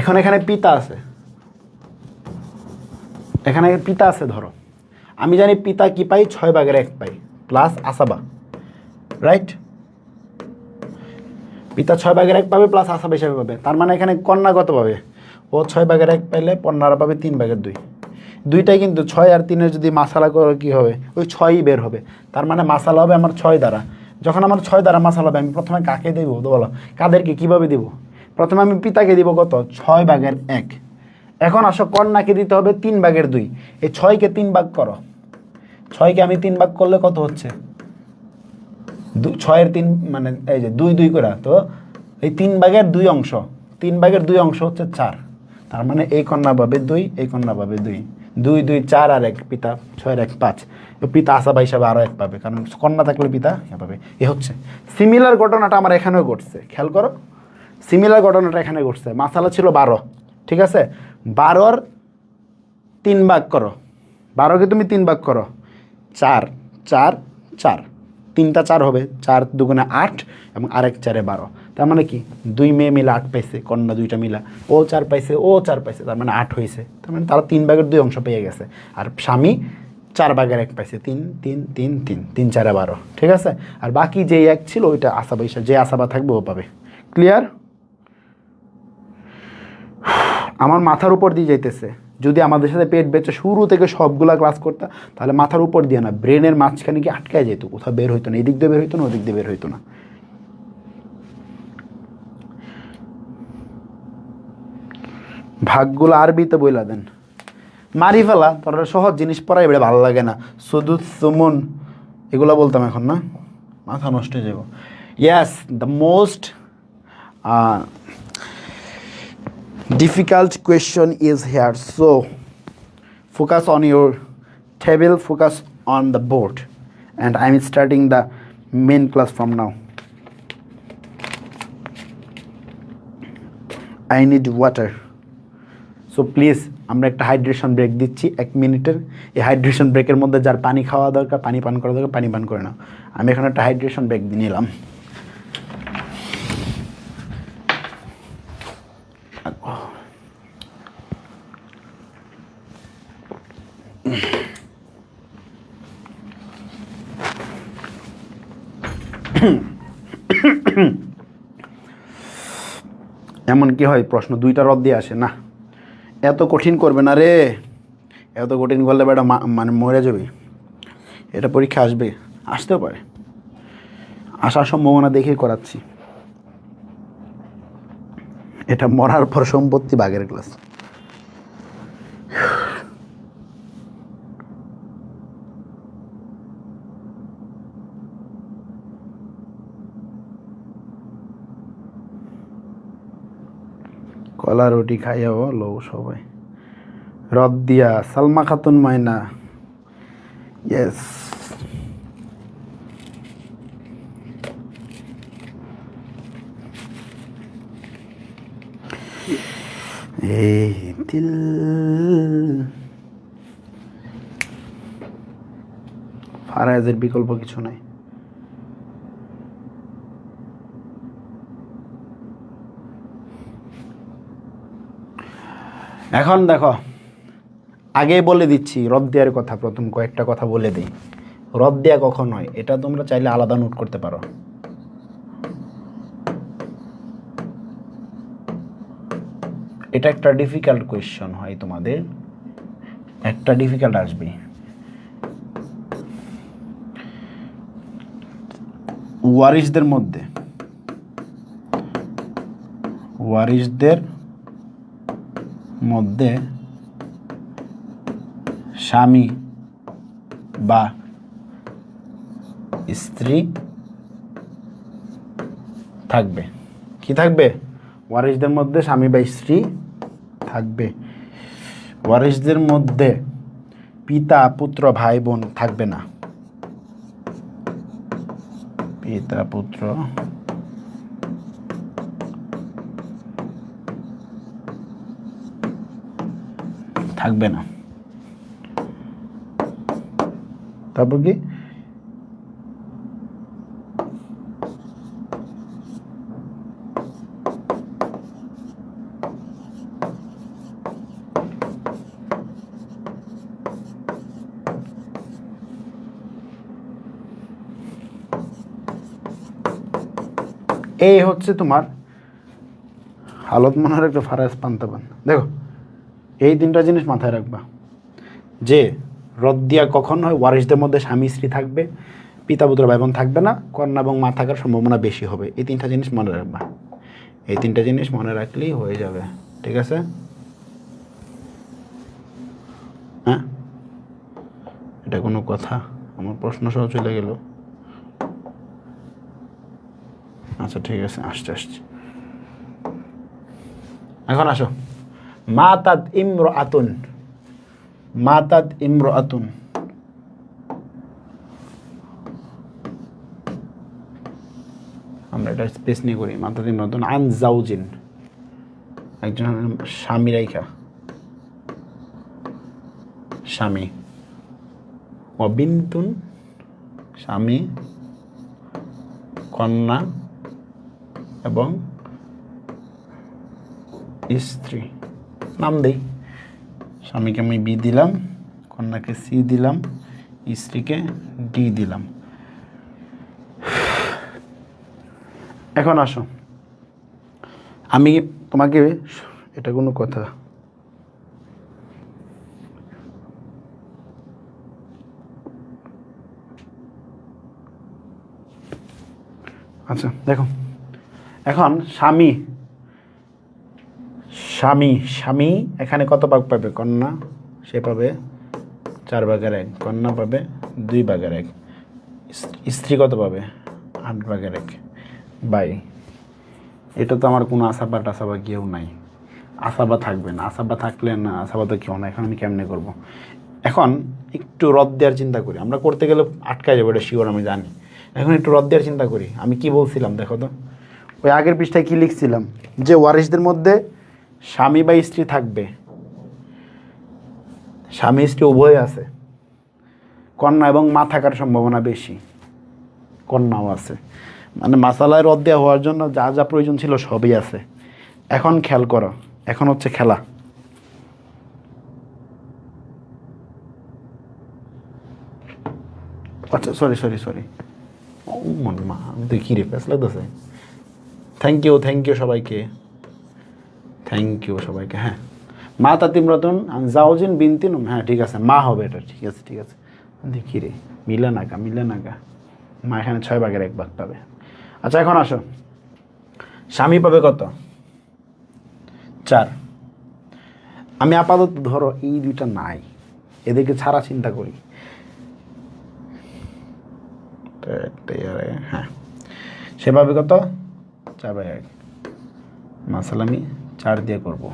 এখন এখানে পিতা আছে, এখানে পিতা আছে, ধরো আমি জানি পিতা কি পাই? 6/1 পাই প্লাস আসাবা, রাইট? পিতা 6/1 পাবে প্লাস আসাবা হিসাবে পাবে। তার মানে এখানে কন্যা কত পাবে? ও 6/1 পাইলে কন্যারা পাবে 3/2। দুইটাই কিন্তু 6 আর 3-এর যদি মাসালা করো কী হবে? ওই 6ই বের হবে। তার মানে মাসালা হবে আমার 6 দ্বারা। যখন আমার 6 দ্বারা মাসালা হবে, আমি প্রথমে কাকে দেবো তো বলো? কাদেরকে কীভাবে দিব? প্রথমে আমি পিতাকে দিব কত? 6/1। এখন আসো কন্যাকে দিতে হবে 3/2। এই 6কে 3 ভাগ করো। 6কে আমি 3 ভাগ করলে কত হচ্ছে? 6-এর 3 মানে এই যে 2 করে, তো এই 3/2 অংশ, 3/2 অংশ হচ্ছে 4। তার মানে এই কন্যা পাবে 2, এই কন্যা পাবে 2, 2 2 4 আর 1 পিতা, 6 1 5। পিতা আসাবা হিসাবে আরও 1 পাবে, কারণ কন্যা থাকলে পিতা পাবে। এ হচ্ছে সিমিলার ঘটনাটা আমার এখানেও ঘটছে, খেয়াল করো। সিমিলার ঘটনাটা এখানে ঘটছে। মাসালা ছিল 12, ঠিক আছে? 12-র 3 ভাগ করো, 12কে তুমি 3 ভাগ করো, 4 4 4, 3টা 4 হবে, 4 2 8 এবং আরেক 4-এ 12। তার মানে কি? 2 মেয়ে মিলে 8 পাইছে, কন্যা 2টা মিলা, ও 4 পাইছে, ও 4 পাইছে, তার মানে 8 হয়েছে। তার মানে তারা 3/2 অংশ পেয়ে গেছে। আর স্বামী 4/1 পাইছে, 3 3 3 3 3 4 12, ঠিক আছে? আর বাকি যেই 1 ছিল ওইটা আসাবা হিসাবে, যে আসাবা থাকবে ও পাবে। ক্লিয়ার? আমার মাথার উপর দিয়ে যাইতেছে। যদি আমাদের সাথে পেট বেঁচে শুরু থেকে সবগুলা ক্লাস করতাম, তাহলে মাথার উপর দিয়ে না, ব্রেনের মাঝখানে কি আটকায় যেত, কোথাও বের হইতো না, এদিক দিয়ে বের হইতো না, ওদিক দিয়ে বের হইতো না। ভাগগুলো আরবিতে বইলা দেন, মারি ফেলা। তোরা সহজ জিনিস পড়াই বেড়ে ভালো লাগে না, শুধু সুমন এগুলো বলতাম, এখন না মাথা নষ্ট হয়ে যাব। Yes, the most difficult question is here, so focus on your table, focus on the board, and I'm starting the main class from now. I need water, so please আমরা একটা হাইড্রেশন ব্রেক দিচ্ছি 1 মিনিটের। এই hydration ব্রেকের মধ্যে যার পানি খাওয়া দরকার, পানি পান করা দরকার, পানি পান করে নাও। আমি এখন একটা হাইড্রেশন ব্রেক দিয়ে নিলাম। এমন কি হয় প্রশ্ন 2টা রদ দিয়ে আসে না? এত কঠিন করবে না রে, এত কঠিন করলে বেটা মানে মরে যাবে। এটা পরীক্ষা আসবে, আসতেও পারে, আসার সম্ভাবনা দেখেই করাচ্ছি। এটা মরার পর সম্পত্তি ভাগের ক্লাস। কলা রুটি খাইয়াও লো সবাই। রদ দিয়া সালমা খাতুন মায়না, ইয়েস। এই দিল ফারাজের বিকল্প কিছু নাই। এখন দেখো, আগেই বলে দিচ্ছি রদ দেওয়ার কথা, প্রথম কয়েকটা কথা বলে দিই। রদ দেয়া কখন হয় এটা তোমরা চাইলে আলাদা নোট করতে পারো। এটা একটা ডিফিকাল্ট কোয়েশ্চন হয় তোমাদের, একটা ডিফিকাল্ট আসবে। ওয়ারিশদের মধ্যে স্বামী বা স্ত্রী থাকবে। কি থাকবে? ওয়ারিশদের মধ্যে স্বামী বা স্ত্রী থাকবে। ওয়ারিশদের মধ্যে পিতা পুত্র ভাই বোন থাকবে না। পিতা পুত্র থাকবে না। তারপর কি? এই হচ্ছে তোমার হালত মনের একটা ফারাজ পান্তাবান। দেখো, এই তিনটা জিনিস মাথায় রাখবা যে রদ দিয়া কখন হয়? ওয়ারিশদের মধ্যে স্বামী স্ত্রী থাকবে, পিতা পুত্র ভাই বোন থাকবে না, কন্যা এবং মা থাকার সম্ভাবনা বেশি হবে। এই তিনটা জিনিস মনে রাখবা। এই তিনটা জিনিস মনে রাখলেই হয়ে যাবে। ঠিক আছে? হ্যাঁ, এটা কোনো কথা? আমার প্রশ্ন সহ চলে গেল। আচ্ছা ঠিক আছে, আসছে। এখন আসো, মাতাত ইমরাতুন। আমরা এটা স্পেস নিয়ে করি। মাতাত ইমরাতুন আন জাউজিন, একজন স্বামী রাইখা, স্বামী। বিন্তুন, স্বামী, কন্যা এবং স্ত্রী। নাম দেই, স্বামীকে আমি বি দিলাম, কন্যাকে সি দিলাম, স্ত্রীকে ডি দিলাম। এখন আসো, আমি তোমাকে, এটা কোনো কথা? আচ্ছা দেখো, এখন স্বামী এখানে কত ভাগ পাবে? কন্যা সে পাবে 4/1, কন্যা পাবে 2/1, স্ত্রী কত পাবে? 8/1 বাই। এটা তো আমার কোনো আসাবা টাসাবা কেউ নাই, আসাবা থাকবে না। আসাবা থাকলে না, আসাবা তো কেউ না। এখন আমি কেমনে করব? এখন একটু রদ দেওয়ার চিন্তা করি। আমরা করতে গেলে আটকায় যাবো, এটা শিওর আমি জানি। এখন একটু রদ দেওয়ার চিন্তা করি। আমি কি বলছিলাম দেখো তো, ওই আগের পৃষ্ঠায় কি লিখছিলাম? যে ওয়ারিশদের মধ্যে স্বামী বা স্ত্রী থাকবে, স্বামী স্ত্রী উভয় আছে, কন্যা এবং মা থাকার সম্ভাবনা বেশি, কন্যাও আছে। মানে মাসালায় রদ দেওয়া হওয়ার জন্য যা যা প্রয়োজন ছিল সবই আছে। এখন খেয়াল করো, এখন হচ্ছে খেলা। আচ্ছা সরি, ও মন মা, আমি তো কি রে প্যাস লাগতেছে। থ্যাংক ইউ সবাইকে, হ্যাঁ। মা তাতিমরাতুন জাওজিন বিনতিন, হ্যাঁ ঠিক আছে, মা হবে এটা। ঠিক আছে দেখি রে, মিলে নাগা। মা এখানে 6/1 পাবে। আচ্ছা এখন আসো, স্বামী পাবে কত? 4। আমি আপাতত ধরো এই দুইটা নাই, এদেরকে ছাড়া চিন্তা করি। হ্যাঁ, সে পাবে কত? 4/1। মাসালা আমি 4 দিয়ে করব।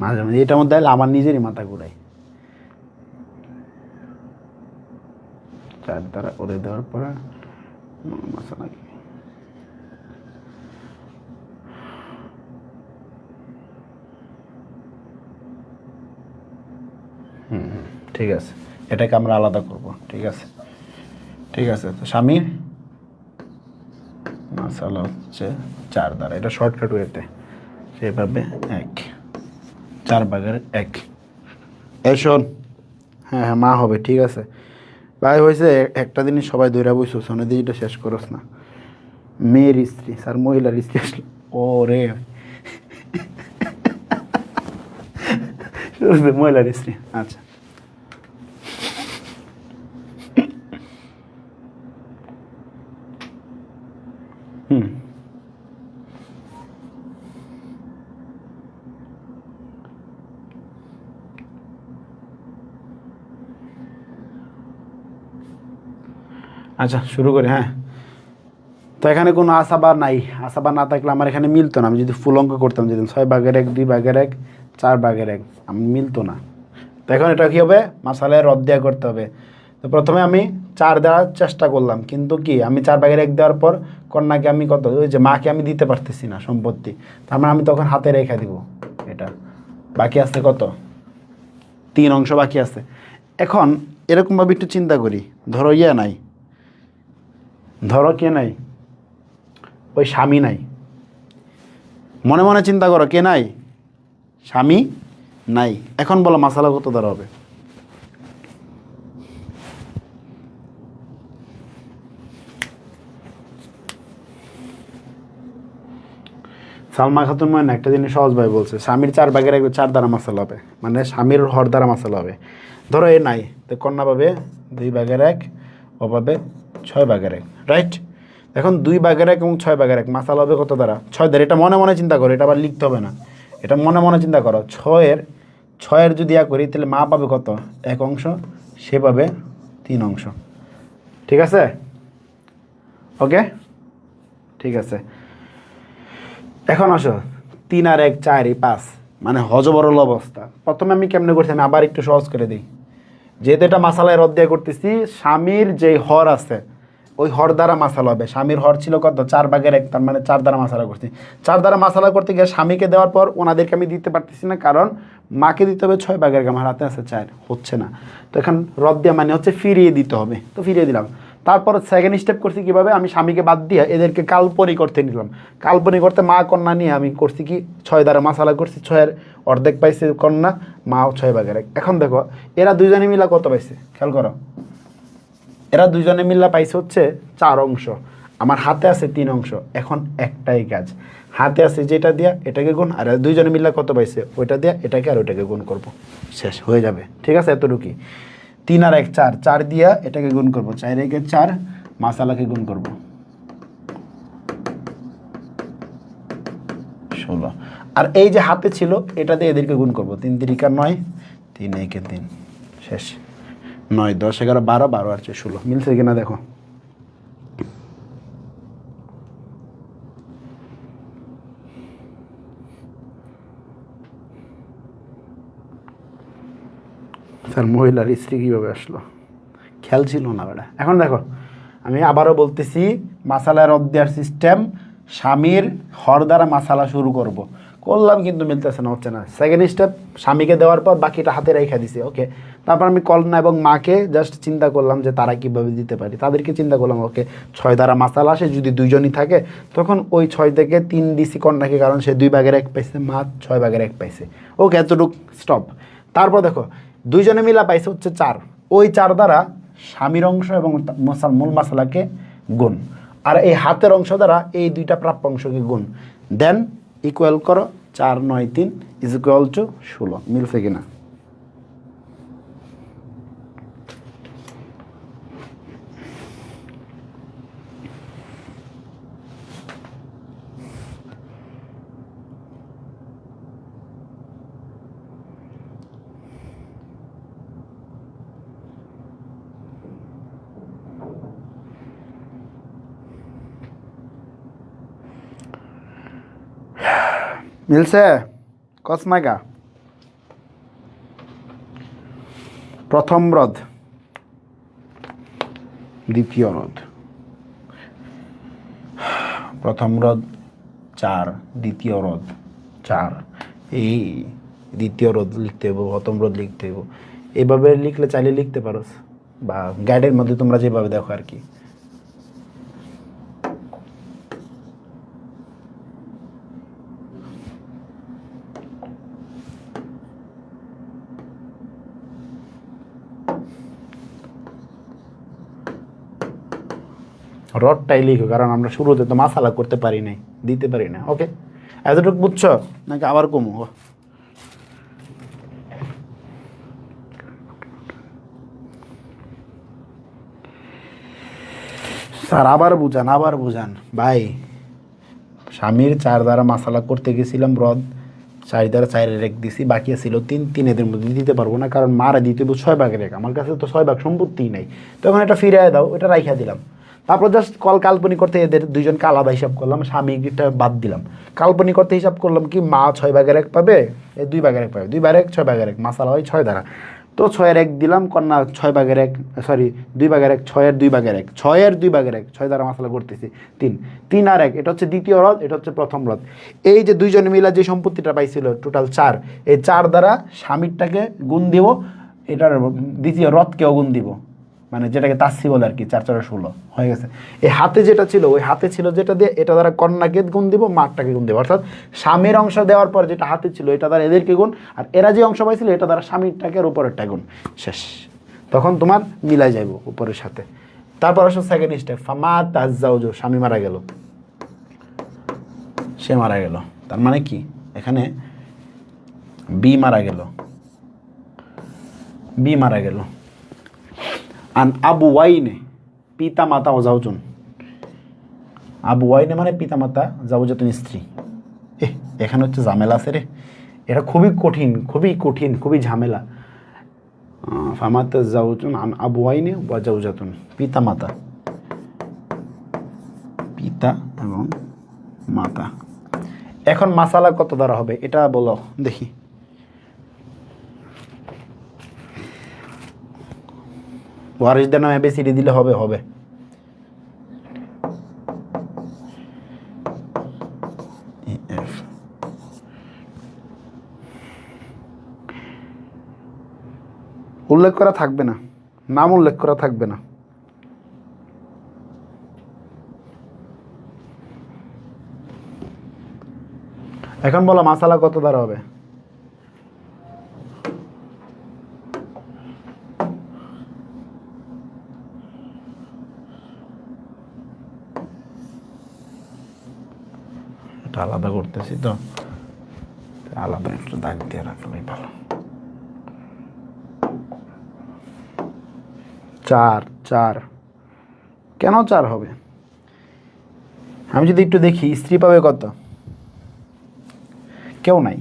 মাঝে মাঝে এটার মধ্যে আমার নিজেরই মাথা ঘুরাই। 4 দ্বারা ওদের দেওয়ার পরে মশলা কি ঠিক আছে, এটাকে আমরা আলাদা করব। ঠিক আছে, ঠিক আছে। তো স্বামীর মশলা হচ্ছে 4 দ্বারা, এটা শর্টকাট ওয়েতে সেভাবে 1 4/1। এই শোন, হ্যাঁ হ্যাঁ মা হবে, ঠিক আছে ভাই। হয়েছে একটা জিনিস সবাই দৈরা বইছো, শোনে দিনটা শেষ করস না। মেয়ের স্ত্রী স্যার, মহিলার স্ত্রী আসলো। ও রে মহিলার স্ত্রী, আচ্ছা। হুম, আচ্ছা শুরু করি। হ্যাঁ, তো এখানে কোনো আসাবা নাই, আসাবা না থাকলে আমার এখানে মিলতো না। আমি যদি ফুল অঙ্ক করতাম, যেদিন 6/1 2/1 4/1, আমি মিলতো না। তো এখন এটা কী হবে, মাসালায় রদ দেওয়া করতে হবে। তো প্রথমে আমি 4 দেওয়ার চেষ্টা করলাম, কিন্তু কি আমি 4/1 দেওয়ার পর কন্যাকে আমি কত, ওই যে মাকে আমি দিতে পারতেছি না সম্পত্তি, তার মানে আমি তখন হাতে রেখে দিব। এটা বাকি আছে কত, 3 অংশ বাকি আছে। এখন এরকমভাবে একটু চিন্তা করি, ধরো নাই, ধরো কে নাই, ওই স্বামী নাই। মনে মনে চিন্তা করো, কে নাই, স্বামী নাই। এখন বলো মাসালা কত দ্বারা হবে? সালমা খাতুন মানে একটা জিনিস সহজভাবে বলছে, স্বামীর 4/1 4 দ্বারা মাসালা হবে, মানে স্বামীর হর দ্বারা মাসালা হবে। ধরো এ নাই, তো কন্যা পাবে 2/1, ও পাবে 6/1, রাইট। এখন 2/1 এবং 6/1 মাসালা হবে কত দ্বারা? 6 দ্বারা। এটা মনে মনে চিন্তা করো, এটা আবার লিখতে হবে না, এটা মনে মনে চিন্তা করো। 6-এর যদি করি, তাহলে মা পাবে কত, 1 অংশ, সে পাবে 3 অংশ। ঠিক আছে, ওকে, ঠিক আছে। এখন আসো, 3 আর 1 4 5, মানে হজবরল অবস্থা। প্রথমে আমি কেমনে করছি, আমি আবার একটু সহজ করে দিই। যেহেতু এটা মাসালায় অধ্যায় করতেছি, স্বামীর যে হর আছে ওই হর দ্বারা মাসালা হবে। স্বামীর হর ছিল কত, 4/1, তার মানে 4 দ্বারা মাসালা করছি। 4 দ্বারা মাসালা করতে গিয়ে স্বামীকে দেওয়ার পর ওনাদেরকে আমি দিতে পারতেছি না, কারণ মাকে দিতে হবে 6/1, আমার হাতে আছে 4, হচ্ছে না। তো এখন রদ দেওয়া মানে হচ্ছে ফিরিয়ে দিতে হবে, তো ফিরিয়ে দিলাম। তারপর সেকেন্ড স্টেপ করছি কীভাবে, আমি স্বামীকে বাদ দিয়ে এদেরকে কাল্পনিক করতে নিলাম। কাল্পনিক করতে মা কন্যা নিয়ে আমি করছি কি, 6 দ্বারা মাসালা করছি, 6-এর অর্ধেক পাইছে কন্যা, মাও 6/1। এখন দেখো এরা দুইজনে মিলা কত পাইছে, খেয়াল করো। এরা দুইজনে মিল্লা পাইছে হচ্ছে 4 অংশ, আমার হাতে আছে 3 অংশ। এখন একটাই কাজ, হাতে আছে যেটা দিয়া এটাকে গুণ, আর দুইজনে মিল্লা কত পাইছে ওইটা দিয়া এটাকে আর ওইটাকে গুণ করব, শেষ হয়ে যাবে। ঠিক আছে, এতটুকুই। 3 আর 1 4, 4 দিয়া এটাকে গুণ করব, 4 1 4, মাসালাকে গুণ করব 16। আর এই যে হাতে ছিল এটা দিয়ে এদেরকে গুণ করব, 3 3 9, 3 1 3, শেষ। 9 10 11 12, 12 আর 16, মিলছে কিনা দেখো। স্যার মহিলার স্ত্রী কীভাবে আসলো, খেয়াল ছিল না বেটা। এখন দেখো আমি আবারও বলতেছি, মাসালার অধ্যায়ের সিস্টেম, স্বামীর হর দ্বারা মাসালা শুরু করলাম, কিন্তু মিলতেছে না, হচ্ছে না। সেকেন্ড স্টেপ, স্বামীকে দেওয়ার পর বাকিটা হাতে রেখে দিছি, ওকে। তারপর আমি কন্যা এবং মাকে জাস্ট চিন্তা করলাম যে তারা কীভাবে দিতে পারি, তাদেরকে চিন্তা করলাম, ওকে 6 দ্বারা মাসালা আসে, যদি দুইজনই থাকে তখন ওই 6 থেকে 3 দিছি কন্যাকে, কারণ সে 2/1 পাইছে, মা 6/1 পাইছে, ওকে, এতটুক স্টপ। তারপর দেখো দুইজনে মিলা পাইছে হচ্ছে 4, ওই 4 দ্বারা স্বামীর অংশ এবং মূল মশলাকে গুণ, আর এই হাতের অংশ দ্বারা এই দুইটা প্রাপ্য অংশকে গুণ, দেন ইকুয়াল করো 4 9 3 ইজ ইকুয়াল টু 16। মিলছে কিনা? মিলছে কসমাইকা। প্রথম রদ দ্বিতীয় রোধ। প্রথম রোধ 4, দ্বিতীয় রোধ 4, এই দ্বিতীয় রোধ লিখতে হইব, প্রথম রোধ লিখতে হইব। এভাবে লিখলে চাইলে লিখতে পারো, বা গাইডের মধ্যে তোমরা যেভাবে দেখো আর কি। রডটাই লিখো, কারণ আমরা শুরুতে তো মাসালা করতে পারি নাই, দিতে পারি না। ওকে, এতটুকু বুঝছো নাকি আবার কমু? স্যার আবার বুঝান ভাই। স্বামীর 4 দ্বারা মাসালা করতে গেছিলাম, রদ 4 দ্বারা 4 রেখ দিছি, বাকি ছিল 3 এদের মধ্যে দিতে পারবো না, কারণ মারা দিতে 6 ভাগের এক, আমার কাছে তো 6 ভাগ সম্পত্তিই নাই। তখন এটা ফিরিয়ে দাও, এটা রাইখা দিলাম। তারপর জাস্ট কাল্পনিক করতে এদের দুইজনকে আলাদা হিসাব করলাম, স্বামীটা বাদ দিলাম। কাল্পনিক করতে হিসাব করলাম কি, মা 6 ভাগের 1 পাবে, 2 ভাগের 1 পাবে, 2 ভাগের 1 6 ভাগের 1, মাসালা হয় 6 দ্বারা। তো 6 1 দিলাম, কন্যা 6 ভাগের 1, সরি 2 ভাগের 1, 6 2 ভাগের 1, 6 2 ভাগের 1, 6 দ্বারা মাসালা করতেছি 3 আর 1, এটা হচ্ছে দ্বিতীয় রদ, এটা হচ্ছে প্রথম রদ। এই যে দুইজনে মিলা যে সম্পত্তিটা পাইছিল টোটাল 4, এই 4 দ্বারা স্বামীরটাকে গুণ দিব, এটার দ্বিতীয় রদকেও গুণ দিব, মানে যেটাকে তাসি বলে আর কি। 4 4 16 হয়ে গেছে। এই হাতে যেটা ছিল, ওই হাতে ছিল যেটা দিয়ে, এটা দ্বারা কন্যাকে গুণ দিব, মারটাকে গুণ দিব। অর্থাৎ স্বামীর অংশ দেওয়ার পর যেটা হাতে ছিল, এটা দ্বারা এদেরকে গুণ, আর এরা যে অংশ পাইছিল এটা দ্বারা স্বামীরটাকে আর উপরেরটা গুণ, শেষ। তখন তোমার মিলাই যাইব উপরের সাথে। তারপর আসো সেকেন্ড স্টেপ, ফামা তাজাউজ, স্বামী মারা গেল, সে মারা গেল। তার মানে কি, এখানে বি মারা গেল, বি মারা গেল। আন আবু ওয়াইনে, পিতা মাতা ও জাউজুন। আবু ওয়াইনে মানে পিতা মাতা, জাউজাতুন স্ত্রী। এখানে হচ্ছে ঝামেলা আছে রে, এটা খুবই কঠিন, খুবই ঝামেলা। ফামাতা জাউজুন আন আবু ওয়াইনে ওয়া জাউজাতুন, পিতা মাতা, পিতা এবং মাতা। এখন মাসালা কত দ্বারা হবে এটা বলো দেখি। ওয়ারিসদের নামে এবিসিডি দিলে হবে, উল্লেখ করা থাকবে না, নাম উল্লেখ করা থাকবে না। এখন বলো মাসালা কত দ্বারা হবে? এটা আলাদা করতেছি তো, আলাদা একটু দাগ দিয়ে রাখলেই ভালো। 4 4 কেন 4 হবে? আমি যদি একটু দেখি, স্ত্রী পাবে কত? কেউ নাই,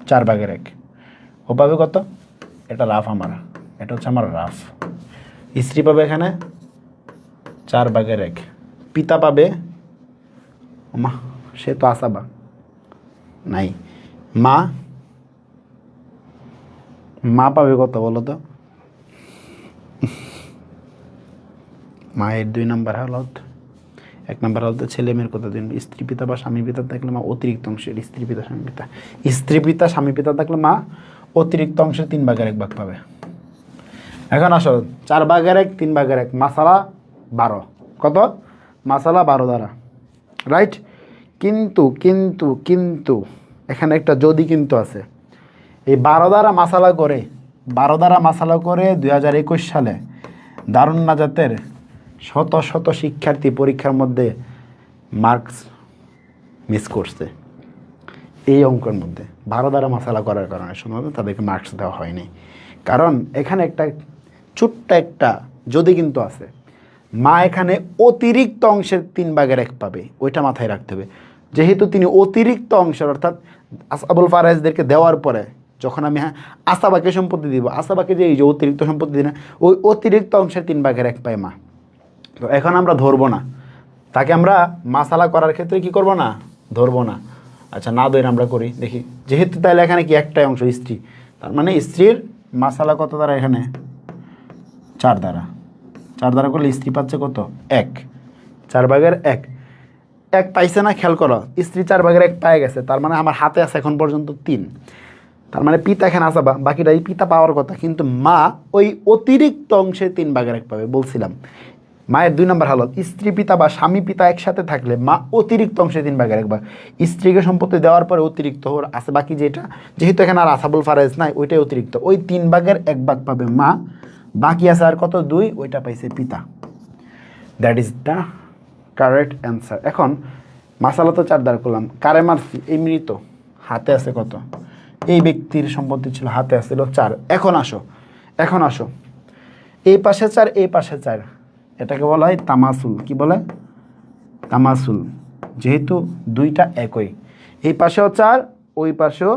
4 ভাগের 1। ও পাবে কত? এটা রাফ, আমার এটা হচ্ছে আমার রাফ। স্ত্রী পাবে এখানে 4 ভাগের 1। পিতা পাবে, মা সে তো আসাবা নাই, মা পাবে কত বলো তো? মায়ের 2 নাম্বার হালত, 1 নাম্বার হালতে ছেলে মেয়ের কথা দিন। স্ত্রী পিতা বা স্বামী পিতা থাকলে মা অতিরিক্ত অংশের, স্ত্রী পিতা স্বামী পিতা, স্ত্রী পিতা স্বামী পিতা থাকলে মা অতিরিক্ত অংশের 3 ভাগের 1 ভাগ পাবে। এখন আসো 4 ভাগের 1 3 ভাগের 1, মাসালা 12। কত? মাসালা 12 দ্বারা, রাইট। কিন্তু কিন্তু কিন্তু এখানে একটা যদি কিন্তু আছে। এই 12 দ্বারা মাসালা করে 2021 সালে দারুন নাজাতের শত শত শিক্ষার্থী পরীক্ষার মধ্যে মার্কস মিস করছে। এই অঙ্কের মধ্যে 12 দ্বারা মাসালা করার কারণে শুধুমাত্র তাদেরকে মার্কস দেওয়া হয়নি, কারণ এখানে একটা ছোট্ট একটা যদি কিন্তু আছে। মা এখানে অতিরিক্ত অংশের 3 ভাগের 1 পাবে, ওইটা মাথায় রাখতে হবে। যেহেতু তিনি অতিরিক্ত অংশের, অর্থাৎ আসাবুল ফারাইজদেরকে দেওয়ার পরে যখন আমি আসাবাকে সম্পত্তি দিব, আসাবাকে যে এই যে অতিরিক্ত সম্পত্তি দিই না, ওই অতিরিক্ত অংশের 3 ভাগের 1 পায় মা। তো এখন আমরা ধরবো না তাকে, আমরা মাসালা করার ক্ষেত্রে কি করব না, ধরবো না। আচ্ছা না ধরে আমরা করি দেখি। যেহেতু তাহলে এখানে কি একটাই অংশ স্ত্রী, তার মানে স্ত্রীর মাসালা কত দ্বারা? এখানে 4 দ্বারা। 4 দ্বারা করলে স্ত্রী পাচ্ছে কত 1, 4/1 1 পাইছে না, খেয়াল করো স্ত্রী 4/1 পেয়ে গেছে, তার মানে আমার হাতে আছে এখন পর্যন্ত 3, তার মানে পিতা এখানে আসা বাকিটা এই পিতা পাওয়ার কথা, কিন্তু মা ওই অতিরিক্ত অংশে 3/1 পাবে। বলছিলাম মায়ের 2 নম্বর হালত, স্ত্রী পিতা বা স্বামী পিতা একসাথে থাকলে মা অতিরিক্ত অংশে 3/1 পাবে। স্ত্রীকে সম্পত্তি দেওয়ার পরে অতিরিক্ত আছে বাকি যেটা, যেহেতু এখানে আর আসাবুল ফারাইজ নাই, ওইটাই অতিরিক্ত, ওই 3/1 পাবে মা, বাকি আছে আর কত 2, ওইটা পাইছে পিতা। That is the correct answer. এখন মাসালা তো 4 দ্বারা করলাম, কারে মারছি এই মৃত, হাতে আছে কত, এই ব্যক্তির সম্পত্তি ছিল হাতে আসছিল 4। এখন আসো এই পাশে 4 এই পাশে 4, এটাকে বলা হয় তামাসুল। কি বলে? তামাসুল। যেহেতু দুইটা একই, এই পাশেও 4 ওই পাশেও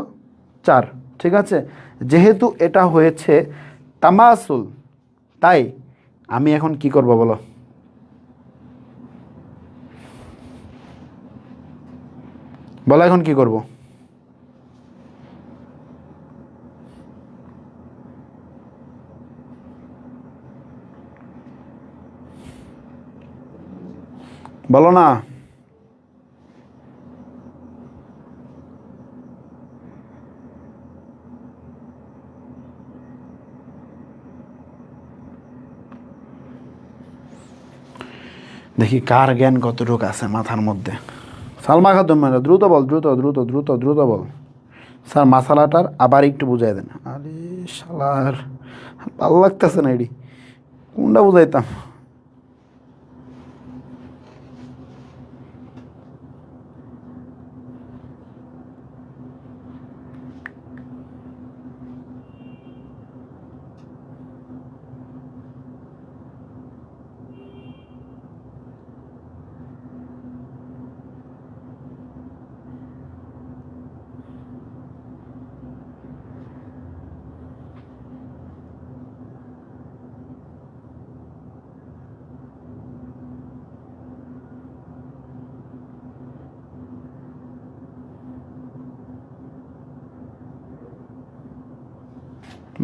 4, ঠিক আছে, যেহেতু এটা হয়েছে তামাসুল, তাই আমি এখন কি করব বলো? বলো এখন কি করব? বলো না। দেখি কার জ্ঞান কতটুকু আছে মাথার মধ্যে। সালমা খাতুন, মানে দ্রুত বল, দ্রুত দ্রুত দ্রুত দ্রুত বল। স্যার মশালাটার আবার একটু বুঝাই দেন। আরে শালার ভালো লাগতেছে না, এডি কোনটা বুঝাইতাম?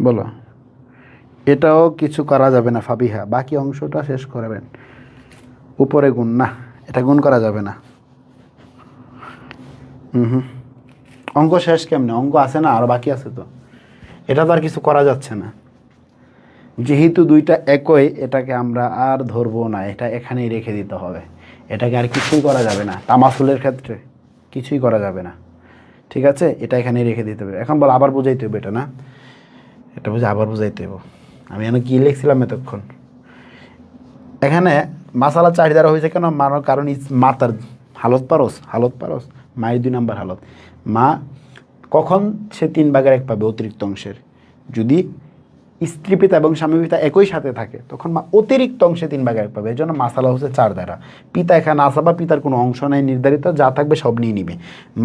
বলো। এটাও কিছু করা যাবে না ফাবিহা, বাকি অংশটা শেষ করবেন। উপরে গুণ না, এটা গুণ করা যাবে না। হুম, অঙ্ক শেষ কেমনে? অঙ্ক আছে না, আর বাকি আছে তো, এটা তো আর কিছু করা যাচ্ছে না। যেহেতু দুইটা একই, এটাকে আমরা আর ধরবো না, এটা এখানেই রেখে দিতে হবে, এটাকে আর কিছুই করা যাবে না। তামাসুলের ক্ষেত্রে কিছুই করা যাবে না, ঠিক আছে, এটা এখানেই রেখে দিতে হবে। এখন বল আবার বুঝাইতে হবে এটা, না এটা বুঝে আবার বুঝাইতে হবে। আমি এখানে কী লিখছিলাম এতক্ষণ? এখানে মাসালা 4 দ্বারা হয়েছে কেন? মানার কারণ মাতার হালত পারস মায়ের 2 নম্বর হালত। মা কখন সে 3/1 পাবে অতিরিক্ত অংশের? যদি স্ত্রী পিতা এবং স্বামী পিতা একই সাথে থাকে, তখন মা অতিরিক্ত অংশে 3/1 পাবে। এই জন্য মাসালা হচ্ছে 4 দ্বারা। পিতা এখানে আসা বা পিতার কোনো অংশ নেই নির্ধারিত, যা থাকবে সব নিয়ে নিবে।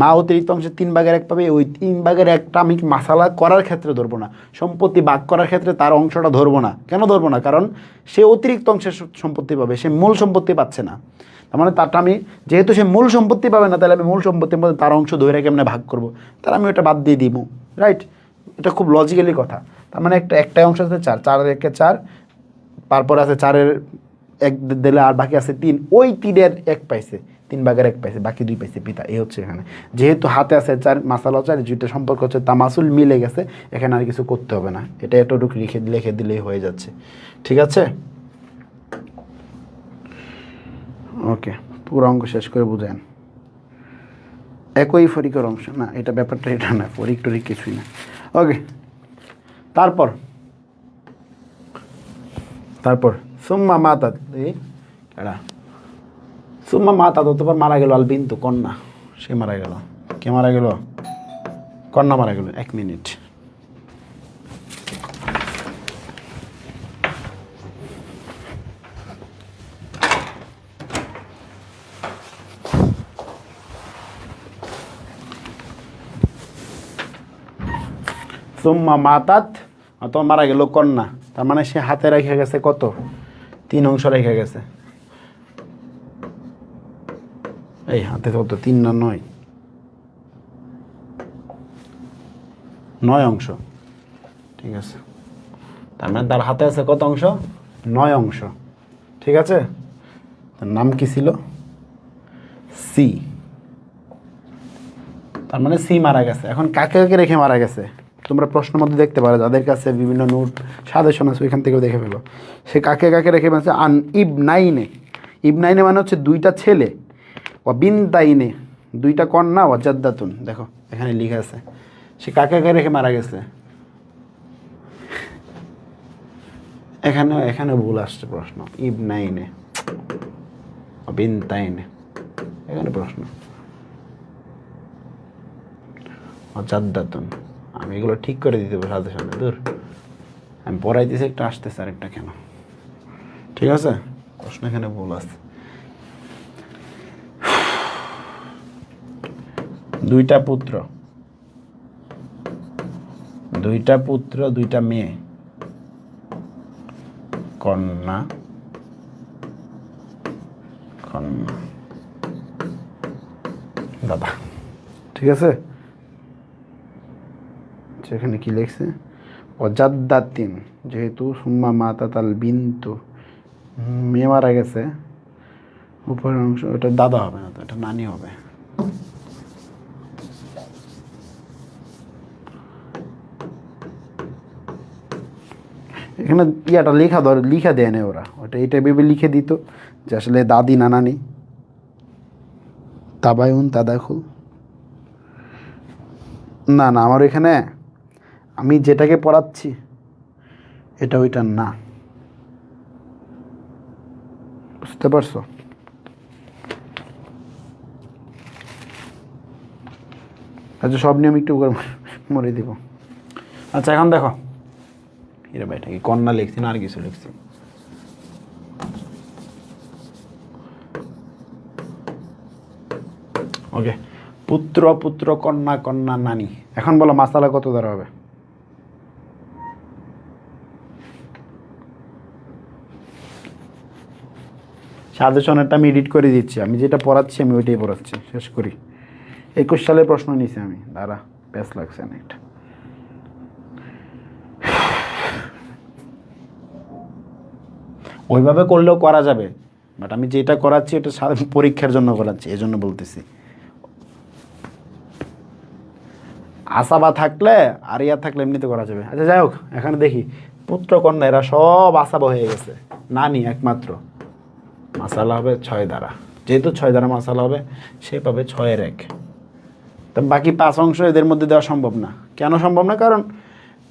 মা অতিরিক্ত অংশে 3/1 পাবে, ওই 3/1টা আমি মাসালা করার ক্ষেত্রে ধরবো না, সম্পত্তি ভাগ করার ক্ষেত্রে তার অংশটা ধরবো না। কেন ধরবো না? কারণ সে অতিরিক্ত অংশের সম্পত্তি পাবে, সে মূল সম্পত্তি পাচ্ছে না। তার মানে তারটা আমি, যেহেতু সে মূল সম্পত্তি পাবে না, তাহলে আমি মূল সম্পত্তির মধ্যে তার অংশ ধরে কেমনে ভাগ করবো? তাহলে আমি ওটা বাদ দিয়ে দিব, রাইট? এটা খুব লজিক্যালি কথা। তার মানে একটাই অংশ আছে 4, 4/1 4, তারপর আছে 4-এর 1 দিলে আর বাকি আছে 3, ওই 3-এর 1 পাইছে, 3/1 পাইছে, বাকি 2 পাইছে পিতা। এই হচ্ছে এখানে, যেহেতু হাতে আছে 4, মাসালা 4, দুইটা সম্পর্ক হচ্ছে তামাসুল, মিলে গেছে, এখানে আর কিছু করতে হবে না, এটা এতটুকু লিখে দিলেই হয়ে যাচ্ছে, ঠিক আছে? ওকে, পুরো অঙ্ক শেষ করে বুঝেন। একই ফরিকের অংশ না, এটা ব্যাপারটা এটা না, ফরিক টরিক কিছুই না। ওকে, তারপর সুম্মা মাতা, সুম্মা মাতা, ততবার মারা গেল আল বিন্তু, কন্যা। সে মারা গেল। কে মারা গেল? কন্যা মারা গেল। 1 মিনিট। সুম্মা মাতাত, তোমার মারা গেল কন্যা, তার মানে সে হাতে রেখে গেছে কত? 3 অংশ রেখে গেছে। এই হাতে কত? 3 না 9? 9 অংশ, ঠিক আছে। তার মানে তার হাতে আছে কত অংশ? 9 অংশ। ঠিক আছে? তার নাম কি ছিল? সি। তার মানে সি মারা গেছে। এখন কাকে কাকে রেখে মারা গেছে তোমরা প্রশ্নের মধ্যে দেখতে পারো, যাদের কাছে বিভিন্ন নোট সাজেশন আছে ওইখান থেকেও দেখে ফেলো। সে কাকে কাকে রেখে মারছে? আন ইবনাইনে। ইবনাইনে মানে হচ্ছে দুইটা ছেলে, ও বিনতাইনে দুইটা কন্যা, ও জাদ্দাতুন। দেখো এখানে লিখা আছে সে কাকে কাকে রেখে মারা গেছে। এখানে ভুল আসছে প্রশ্ন, ইবনাইনে ও বিনতাইনে, এখানে প্রশ্ন ও জাদ্দাতুন। আমি এগুলো ঠিক করে দিতে পারবো সাথে সাথে। দূর, আমি পড়াই দিয়েছি, একটা আসতেছে আরেকটা কেন? ঠিক আছে, প্রশ্ন এখানে ভুল আছে। দুইটা পুত্র দুইটা মেয়ে, কন্যা দাদা। ঠিক আছে, সেখানে কি লিখছে? অজাদ্দাতিন, যেহেতু সুম্মা মাতা তাল বিন্তু, মেয়ে মারা গেছে, উপরের অংশ ওটা দাদা হবে না তো, এটা নানি হবে। এখানে ইয়াটা লিখা দেয় না ওরা, ওটা এইটা ভেবে লিখে দিত যে আসলে দাদি না নানি। তাবায়ুন তাদাখুল, না না, আমার এখানে আমি যেটাকে পড়াচ্ছি এটা ওইটা না, বুঝতে পারছো? আচ্ছা, সব নিয়ম একটু করে মরে দিব। আচ্ছা এখন দেখো, এরা ভাইটা কি কন্যা লিখছি না আর কিছু লিখছি? ওকে, পুত্র কন্যা নানি। এখন বলো মাসালা কত দ্বারা হবে? সাজেশনেরটা আমি এডিট করে দিচ্ছি, আমি যেটা পড়াচ্ছি আমি ওইটাই পড়াচ্ছি। শেষ করি। 21 সালের প্রশ্ন নিছি আমি, দাঁড়া, প্যাস লাগছে না এটা। ওইভাবে করলেও করা যাবে, বাট আমি যেটা করাচ্ছি এটা পরীক্ষার জন্য করাচ্ছি, এই জন্য বলতেছি। আসাবা থাকলে আর ইয়া থাকলে এমনিতে করা যাবে। আচ্ছা যাই হোক, এখানে দেখি পুত্র কন্যা এরা সব আসাবা হয়ে গেছে, নানি একমাত্র মাসালা হবে 6 দ্বারা। যেহেতু 6 দ্বারা মাসালা হবে, সে পাবে 6-এর 1। তো বাকি 5 অংশ এদের মধ্যে দেওয়া সম্ভব না। কেন সম্ভব না? কারণ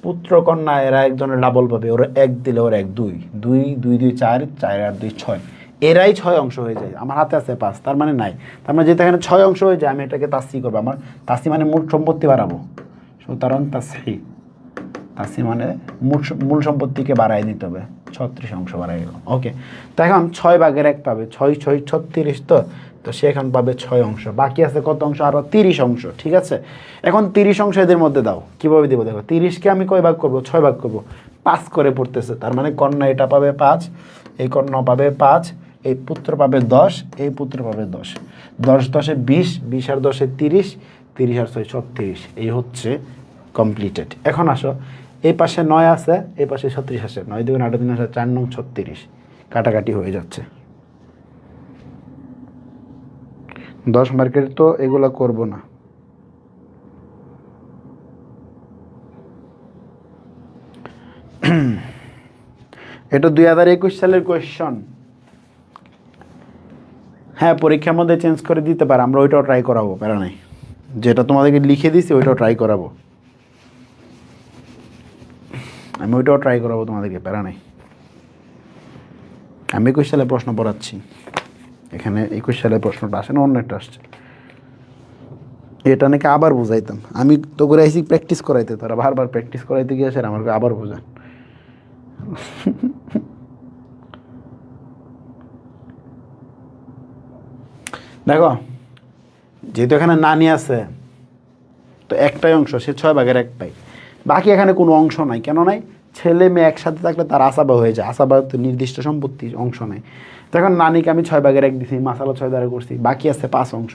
পুত্র কন্যা এরা একজনের ডাবল পাবে, ওরা 1 দিলে ওর 1 2 2 2 2 4 4 আর 2 6, এরাই 6 অংশ হয়ে যায়। আমার হাতে আছে 5, তার মানে নাই। তার মানে যেহেতু এখানে 6 অংশ হয়ে যায়, আমি এটাকে তাসি করবো। আমার তাসি মানে মোট সম্পত্তি বাড়াবো, সুতরাং তাসি মানে মূল সম্পত্তিকে বাড়াই দিতে হবে, 36 অংশ বাড়াই গেল। ওকে, তো এখন 6/1 পাবে, 6 6 36, তো সে এখন পাবে 6 অংশ। বাকি আছে কত অংশ? আরও 30 অংশ। ঠিক আছে, এখন 30 অংশ এদের মধ্যে দাও। কীভাবে দেবো দেখো, 30কে আমি কয় ভাগ করবো? 6 ভাগ করবো। 5 করে পড়তেছে, তার মানে কন্যা এটা পাবে 5, এই কন্যা পাবে 5, এই পুত্র পাবে 10, এই পুত্র পাবে 10। 10 10 20, 20 আর 10 30, 30 আর 6 36। এই হচ্ছে কমপ্লিটেড। এখন আসো, এই পাশে 9 আছে, এই পাশে 36 আছে, 9 2 8 3 আছে, 4 9 36, কাটাকাটি হয়ে যাচ্ছে। 10 মার্কের তো এগুলো করব না। এটা 2021 সালের কোয়েশ্চন। হ্যাঁ, পরীক্ষার মধ্যে চেঞ্জ করে দিতে পারে, আমরা ওইটাও ট্রাই করাবো, প্যারা নাই। যেটা তোমাদেরকে লিখে দিছি ওইটাও ট্রাই করাবো, আমি ওইটাও ট্রাই করাবো তোমাদেরকে, প্যারা নাই। আমি 21 সালে প্রশ্ন পড়াচ্ছি, এখানে 21 সালের প্রশ্নটা আসে না, অন্য একটা আসছে। এটা নাকি আবার বুঝাইতাম, আমি তো করে আইসি প্র্যাকটিস করাইতে, তারা বারবার প্র্যাকটিস করাইতে গিয়েছে, আমাকে আবার বোঝান। দেখো, যেহেতু এখানে নানি আছে, তো একটাই অংশ, সে 6/1 পাই। বাকি এখানে কোনো অংশ নাই। কেন নাই? ছেলে মেয়ে একসাথে থাকলে তার আসাবা হয়ে যায়, আসাবা তো নির্দিষ্ট সম্পত্তির অংশ নাই। তো এখন নানিকে আমি 6/1 দিছি, মাসালা 6 দ্বারা করছি, বাকি আছে 5 অংশ।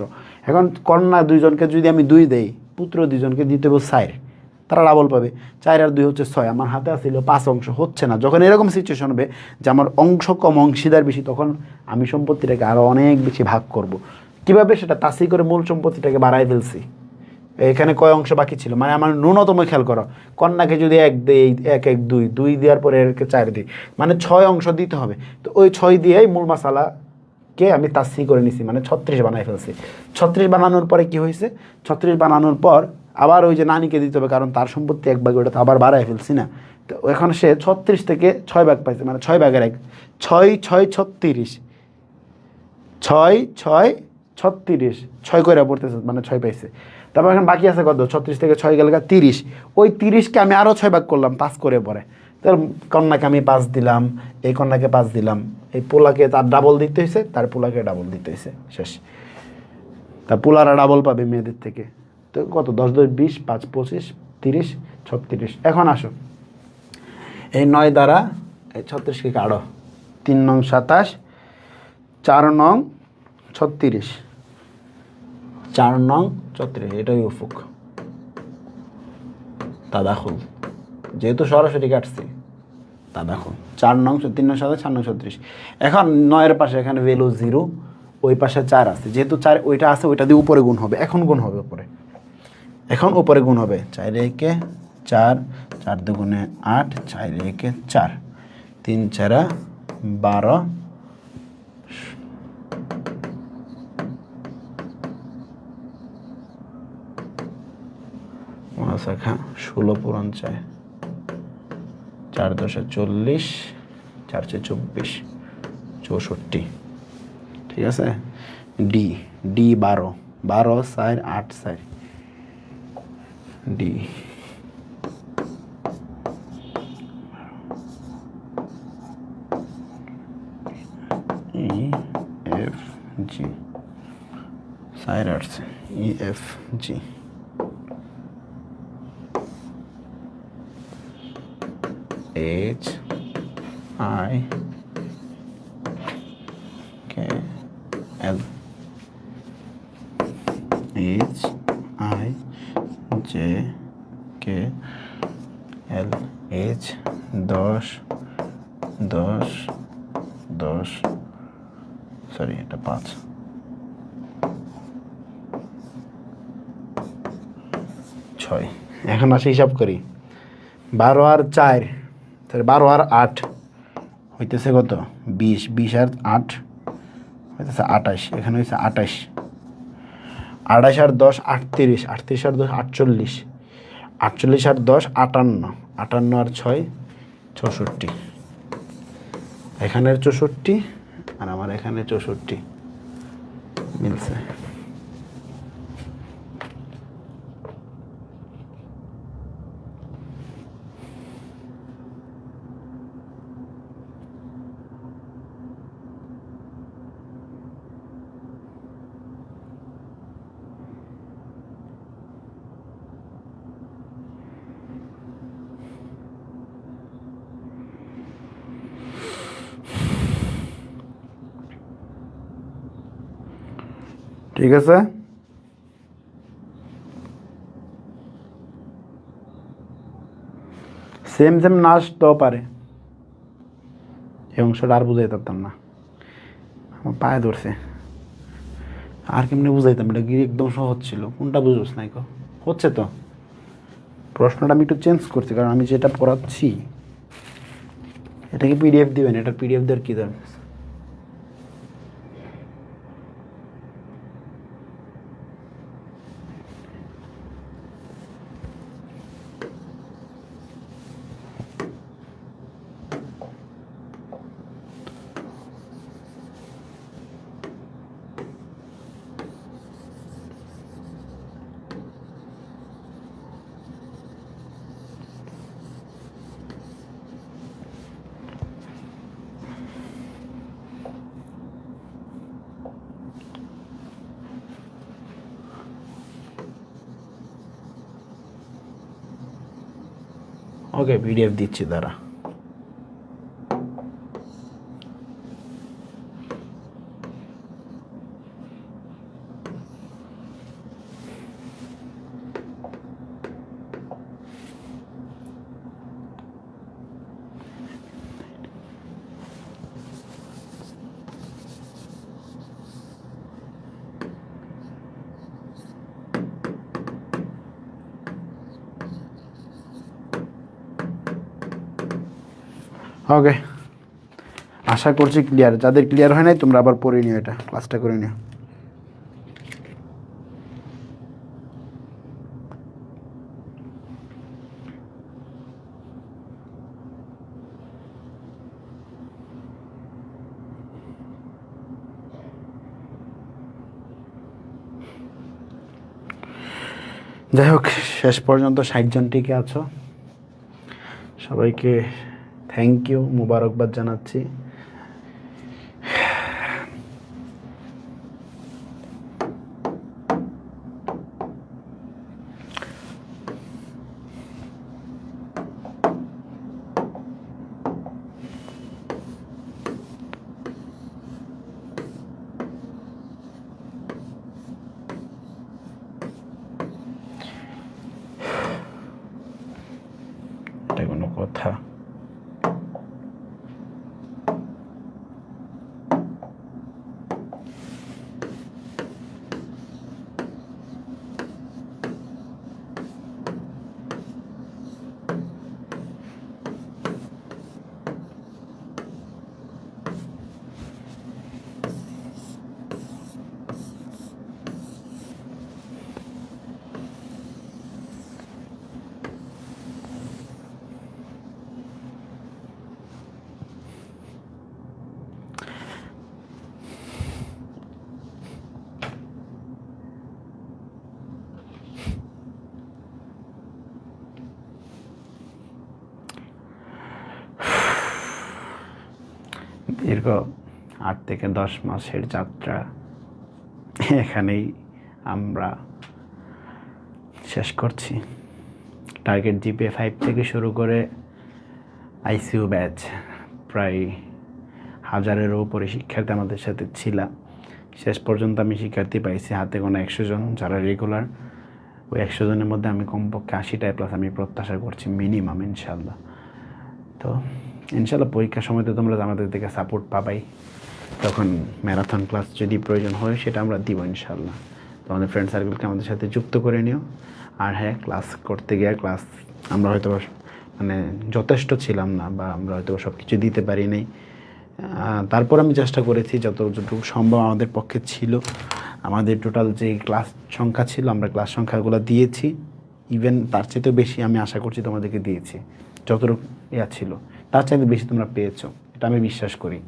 এখন কন্যা 2জনকে যদি আমি 2 দেই, পুত্র 2জনকে দিতে হবে 4, তারা ডাবল পাবে। 4 আর 2 হচ্ছে 6, আমার হাতে আসছিল 5 অংশ, হচ্ছে না। যখন এরকম সিচুয়েশন হবে যে আমার অংশ কম অংশীদার বেশি, তখন আমি সম্পত্তিটাকে আরও অনেক বেশি ভাগ করব। কিভাবে? সেটা তাসি করে মূল সম্পত্তিটাকে বাড়াই ফেলছি। এখানে কয় অংশ বাকি ছিল, মানে আমার ন্যূনতম খেয়াল করো, কন্যাকে যদি 1 দেই, 1 1 2 2 দেওয়ার পরে এরকে 4 দিই, মানে 6 অংশ দিতে হবে। তো ওই 6 দিয়েই মূল মশালাকে আমি তাসি করে নিছি, মানে 36 বানাই ফেলছি। 36 বানানোর পরে কি হয়েছে? 36 বানানোর পর আবার ওই যে নানিকে দিতে হবে, কারণ তার সম্পত্তি 1 ভাগ, ওটা তো আবার বাড়াই ফেলছি না। তো এখন সে 36 থেকে 6 ভাগ পাইছে, মানে 6 ভাগের 1, 6 6 36, 6 6 36, 6 করে পড়তেছে, মানে 6 পাইছে। তারপর এখন বাকি আছে কত? 36 থেকে 6 গেলে 30। ওই 30কে আমি আরও 6 ভাগ করলাম 5 করে পরে। তার কন্যাকে আমি 5 দিলাম, এই কন্যাকে 5 দিলাম, এই পোলাকে তার ডাবল দিতে হয়েছে, তার পোলাকে ডাবল দিতে হয়েছে, শেষ। তা পোলারা ডাবল পাবে মেয়েদের থেকে। তো কত? 10 10 20, 5 25, 30, 36। এখন আসো, এই 9 দ্বারা এই 36কে কাটো। 3 নং 27, 4 নং 36, 4 নং 34, এটাই উফুক। তাদাখুল, যেহেতু সরাসরি কাটছি, তাদাখুল। 4 নং 3 নং 27, 4 নং 36। এখন 9-এর পাশে এখানে ভ্যালু 0, ওই পাশে 4 আছে, যেহেতু 4 ওইটা আছে, ওইটা দিয়ে উপরে গুণ হবে। এখন গুণ হবে উপরে, এখন উপরে গুণ হবে। 4 একে 4, 4 দুগুণে 8, 4 একে 4, 3 4 12, শাখা 16 পূরণ চায়, 4 10 40, 4 24, 64। ঠিক আছে। D, D 12, 12 4 8 4, D. E F G, 4 আসছে, E F G. H I K L, H I J K L, H 10 10 10, sorry এটা 5, 6। এখন আসে হিসাব করি। 12 আর 4, তাহলে 12 আর 8 হইতেছে কত? 20, 20 আর 8 হইতেছে 28, এখানে হয়েছে 28, 28 আর 10 38, 38 আর 10 48, 48 আর 10 58, 58 আর 6 64, এখানের 64 আর আমার এখানে 64 মিলছে। ঠিক আছে। সেম সেম না আসতেও পারে, এই অংশটা আর বুঝাইতে পারতাম না, আমার পায়ে ধরছে। আর কেমনি বুঝাইতাম? এটা গিয়ে একদম সহজ ছিল, কোনটা বুঝোস নাই? হচ্ছে তো, প্রশ্নটা আমি একটু চেঞ্জ করছি, কারণ আমি যেটা পড়াচ্ছি এটাকে পিডিএফ দিবেন, এটা পিডিএফ দেওয়ার কী দরকার? ওকে, পিডিএফ দিচ্ছি, দাঁড়া। ওকে, আশা করছি ক্লিয়ার। যাদের ক্লিয়ার হয় নাই তোমরা আবার পড়ে নিও, এটা ক্লাসটা করে নিও। যাই হোক, শেষ পর্যন্ত 60 জন টিকে আছো, সবাইকে থ্যাংক ইউ, মুবারকবাদ জানাচ্ছি। এটা কোনো কথা? দীর্ঘ 8 থেকে 10 মাসের যাত্রা এখানেই আমরা শেষ করছি। টার্গেট জিপিএ 5 থেকে শুরু করে আইসিইউ ব্যাচ প্রায় 1000-এরও উপরে শিক্ষার্থী আমাদের সাথে ছিল। শেষ পর্যন্ত আমি শিক্ষার্থী পাইছি হাতে গোনা 100 জন যারা রেগুলার। ওই 100 জনের মধ্যে আমি কমপক্ষে 80টায় প্লাস আমি প্রত্যাশা করছি মিনিমাম, ইনশাল্লাহ। তো ইনশাল্লাহ পরীক্ষার সময় তো তোমরা আমাদের থেকে সাপোর্ট পাবাই। তখন ম্যারাথন ক্লাস যদি প্রয়োজন হয় সেটা আমরা দিব ইনশাল্লাহ। তোমাদের ফ্রেন্ড সার্কেলকে আমাদের সাথে যুক্ত করে নিও। আর হ্যাঁ, ক্লাস করতে গিয়ে ক্লাস আমরা হয়তো মানে যথেষ্ট ছিলাম না, বা আমরা হয়তো সব কিছু দিতে পারি নাই, তারপর আমি চেষ্টা করেছি যতটুকু সম্ভব আমাদের পক্ষে ছিল। আমাদের টোটাল যে ক্লাস সংখ্যা ছিল আমরা ক্লাস সংখ্যাগুলো দিয়েছি, ইভেন তার চাইতেও বেশি আমি আশা করছি তোমাদেরকে দিয়েছি। যতটুকু ছিল তার চাইতে বেশি তোমরা পেয়েছো, এটা আমি বিশ্বাস করি।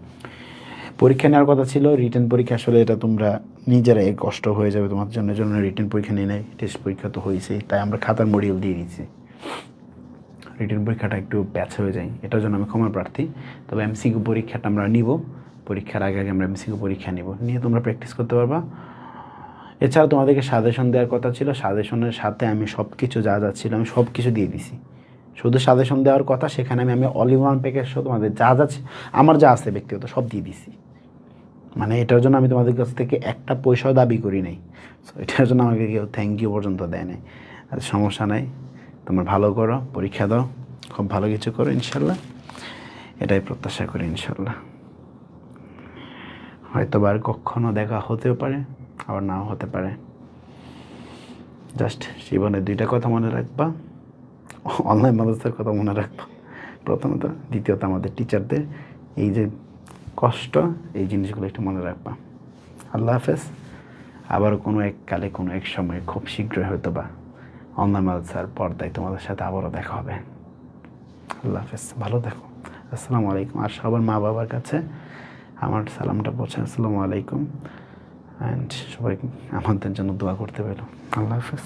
পরীক্ষা নেওয়ার কথা ছিল, রিটেন পরীক্ষা, আসলে এটা তোমরা নিজেরাই কষ্ট হয়ে যাবে তোমাদের জন্য রিটেন পরীক্ষা নিয়ে নেয়। টেস্ট পরীক্ষা তো হয়েছেই, তাই আমরা খাতার মডিউল দিয়ে দিচ্ছি। রিটেন পরীক্ষাটা একটু ব্যাচ হয়ে যায়, এটার জন্য আমি ক্ষমা প্রার্থী। তবে এমসিকিউ পরীক্ষাটা আমরা নিব, পরীক্ষার আগে আমরা এমসিকিউ পরীক্ষা নিব, নিয়ে তোমরা প্র্যাকটিস করতে পারবা। এছাড়া তোমাদেরকে সাজেশন দেওয়ার কথা ছিল, সাজেশনের সাথে আমি সব কিছু যা যা ছিল আমি সব কিছু দিয়ে দিছি। শুধু সাজেশন দেওয়ার কথা, সেখানে আমি অল ইন ওয়ান প্যাকেজ সহ তোমাদের যা যা আমার যা আছে ব্যক্তিগত সব দিয়ে দিছি। মানে এটার জন্য আমি তোমাদের কাছ থেকে একটা পয়সাও দাবি করি নাই। সো এটার জন্য আমাকে কেউ থ্যাংক ইউ পর্যন্ত দেয় নাই। আর সমস্যা নাই, তোমরা ভালো করো, পরীক্ষা দাও, খুব ভালো কিছু করো ইনশাল্লাহ, এটাই প্রত্যাশা করি ইনশাল্লাহ। হয়তো আর কখনো দেখা হতেও পারে, আবার নাও হতে পারে। জাস্ট জীবনে 2টা কথা মনে রাখবা, অনলাইন মাদ্রাসার কথা মনে রাখবা প্রথমত, দ্বিতীয়ত আমাদের টিচারদের এই যে কষ্ট, এই জিনিসগুলো একটু মনে রাখবা। আল্লাহ হাফেজ। আবারও কোনো এক কালে কোনো এক সময় খুব শীঘ্রই হয়তো বা অনলাইন মাদ্রাসার পর্দায় তোমাদের সাথে আবারও দেখা হবে। আল্লাহ হাফেজ, ভালো দেখো। আসসালামু আলাইকুম। আর সবার মা বাবার কাছে আমার সালামটা পৌঁছে, আসসালামু আলাইকুম। অ্যান্ড সবাই আমাদের জন্য দোয়া করতে পেলো। আল্লাহ হাফেজ।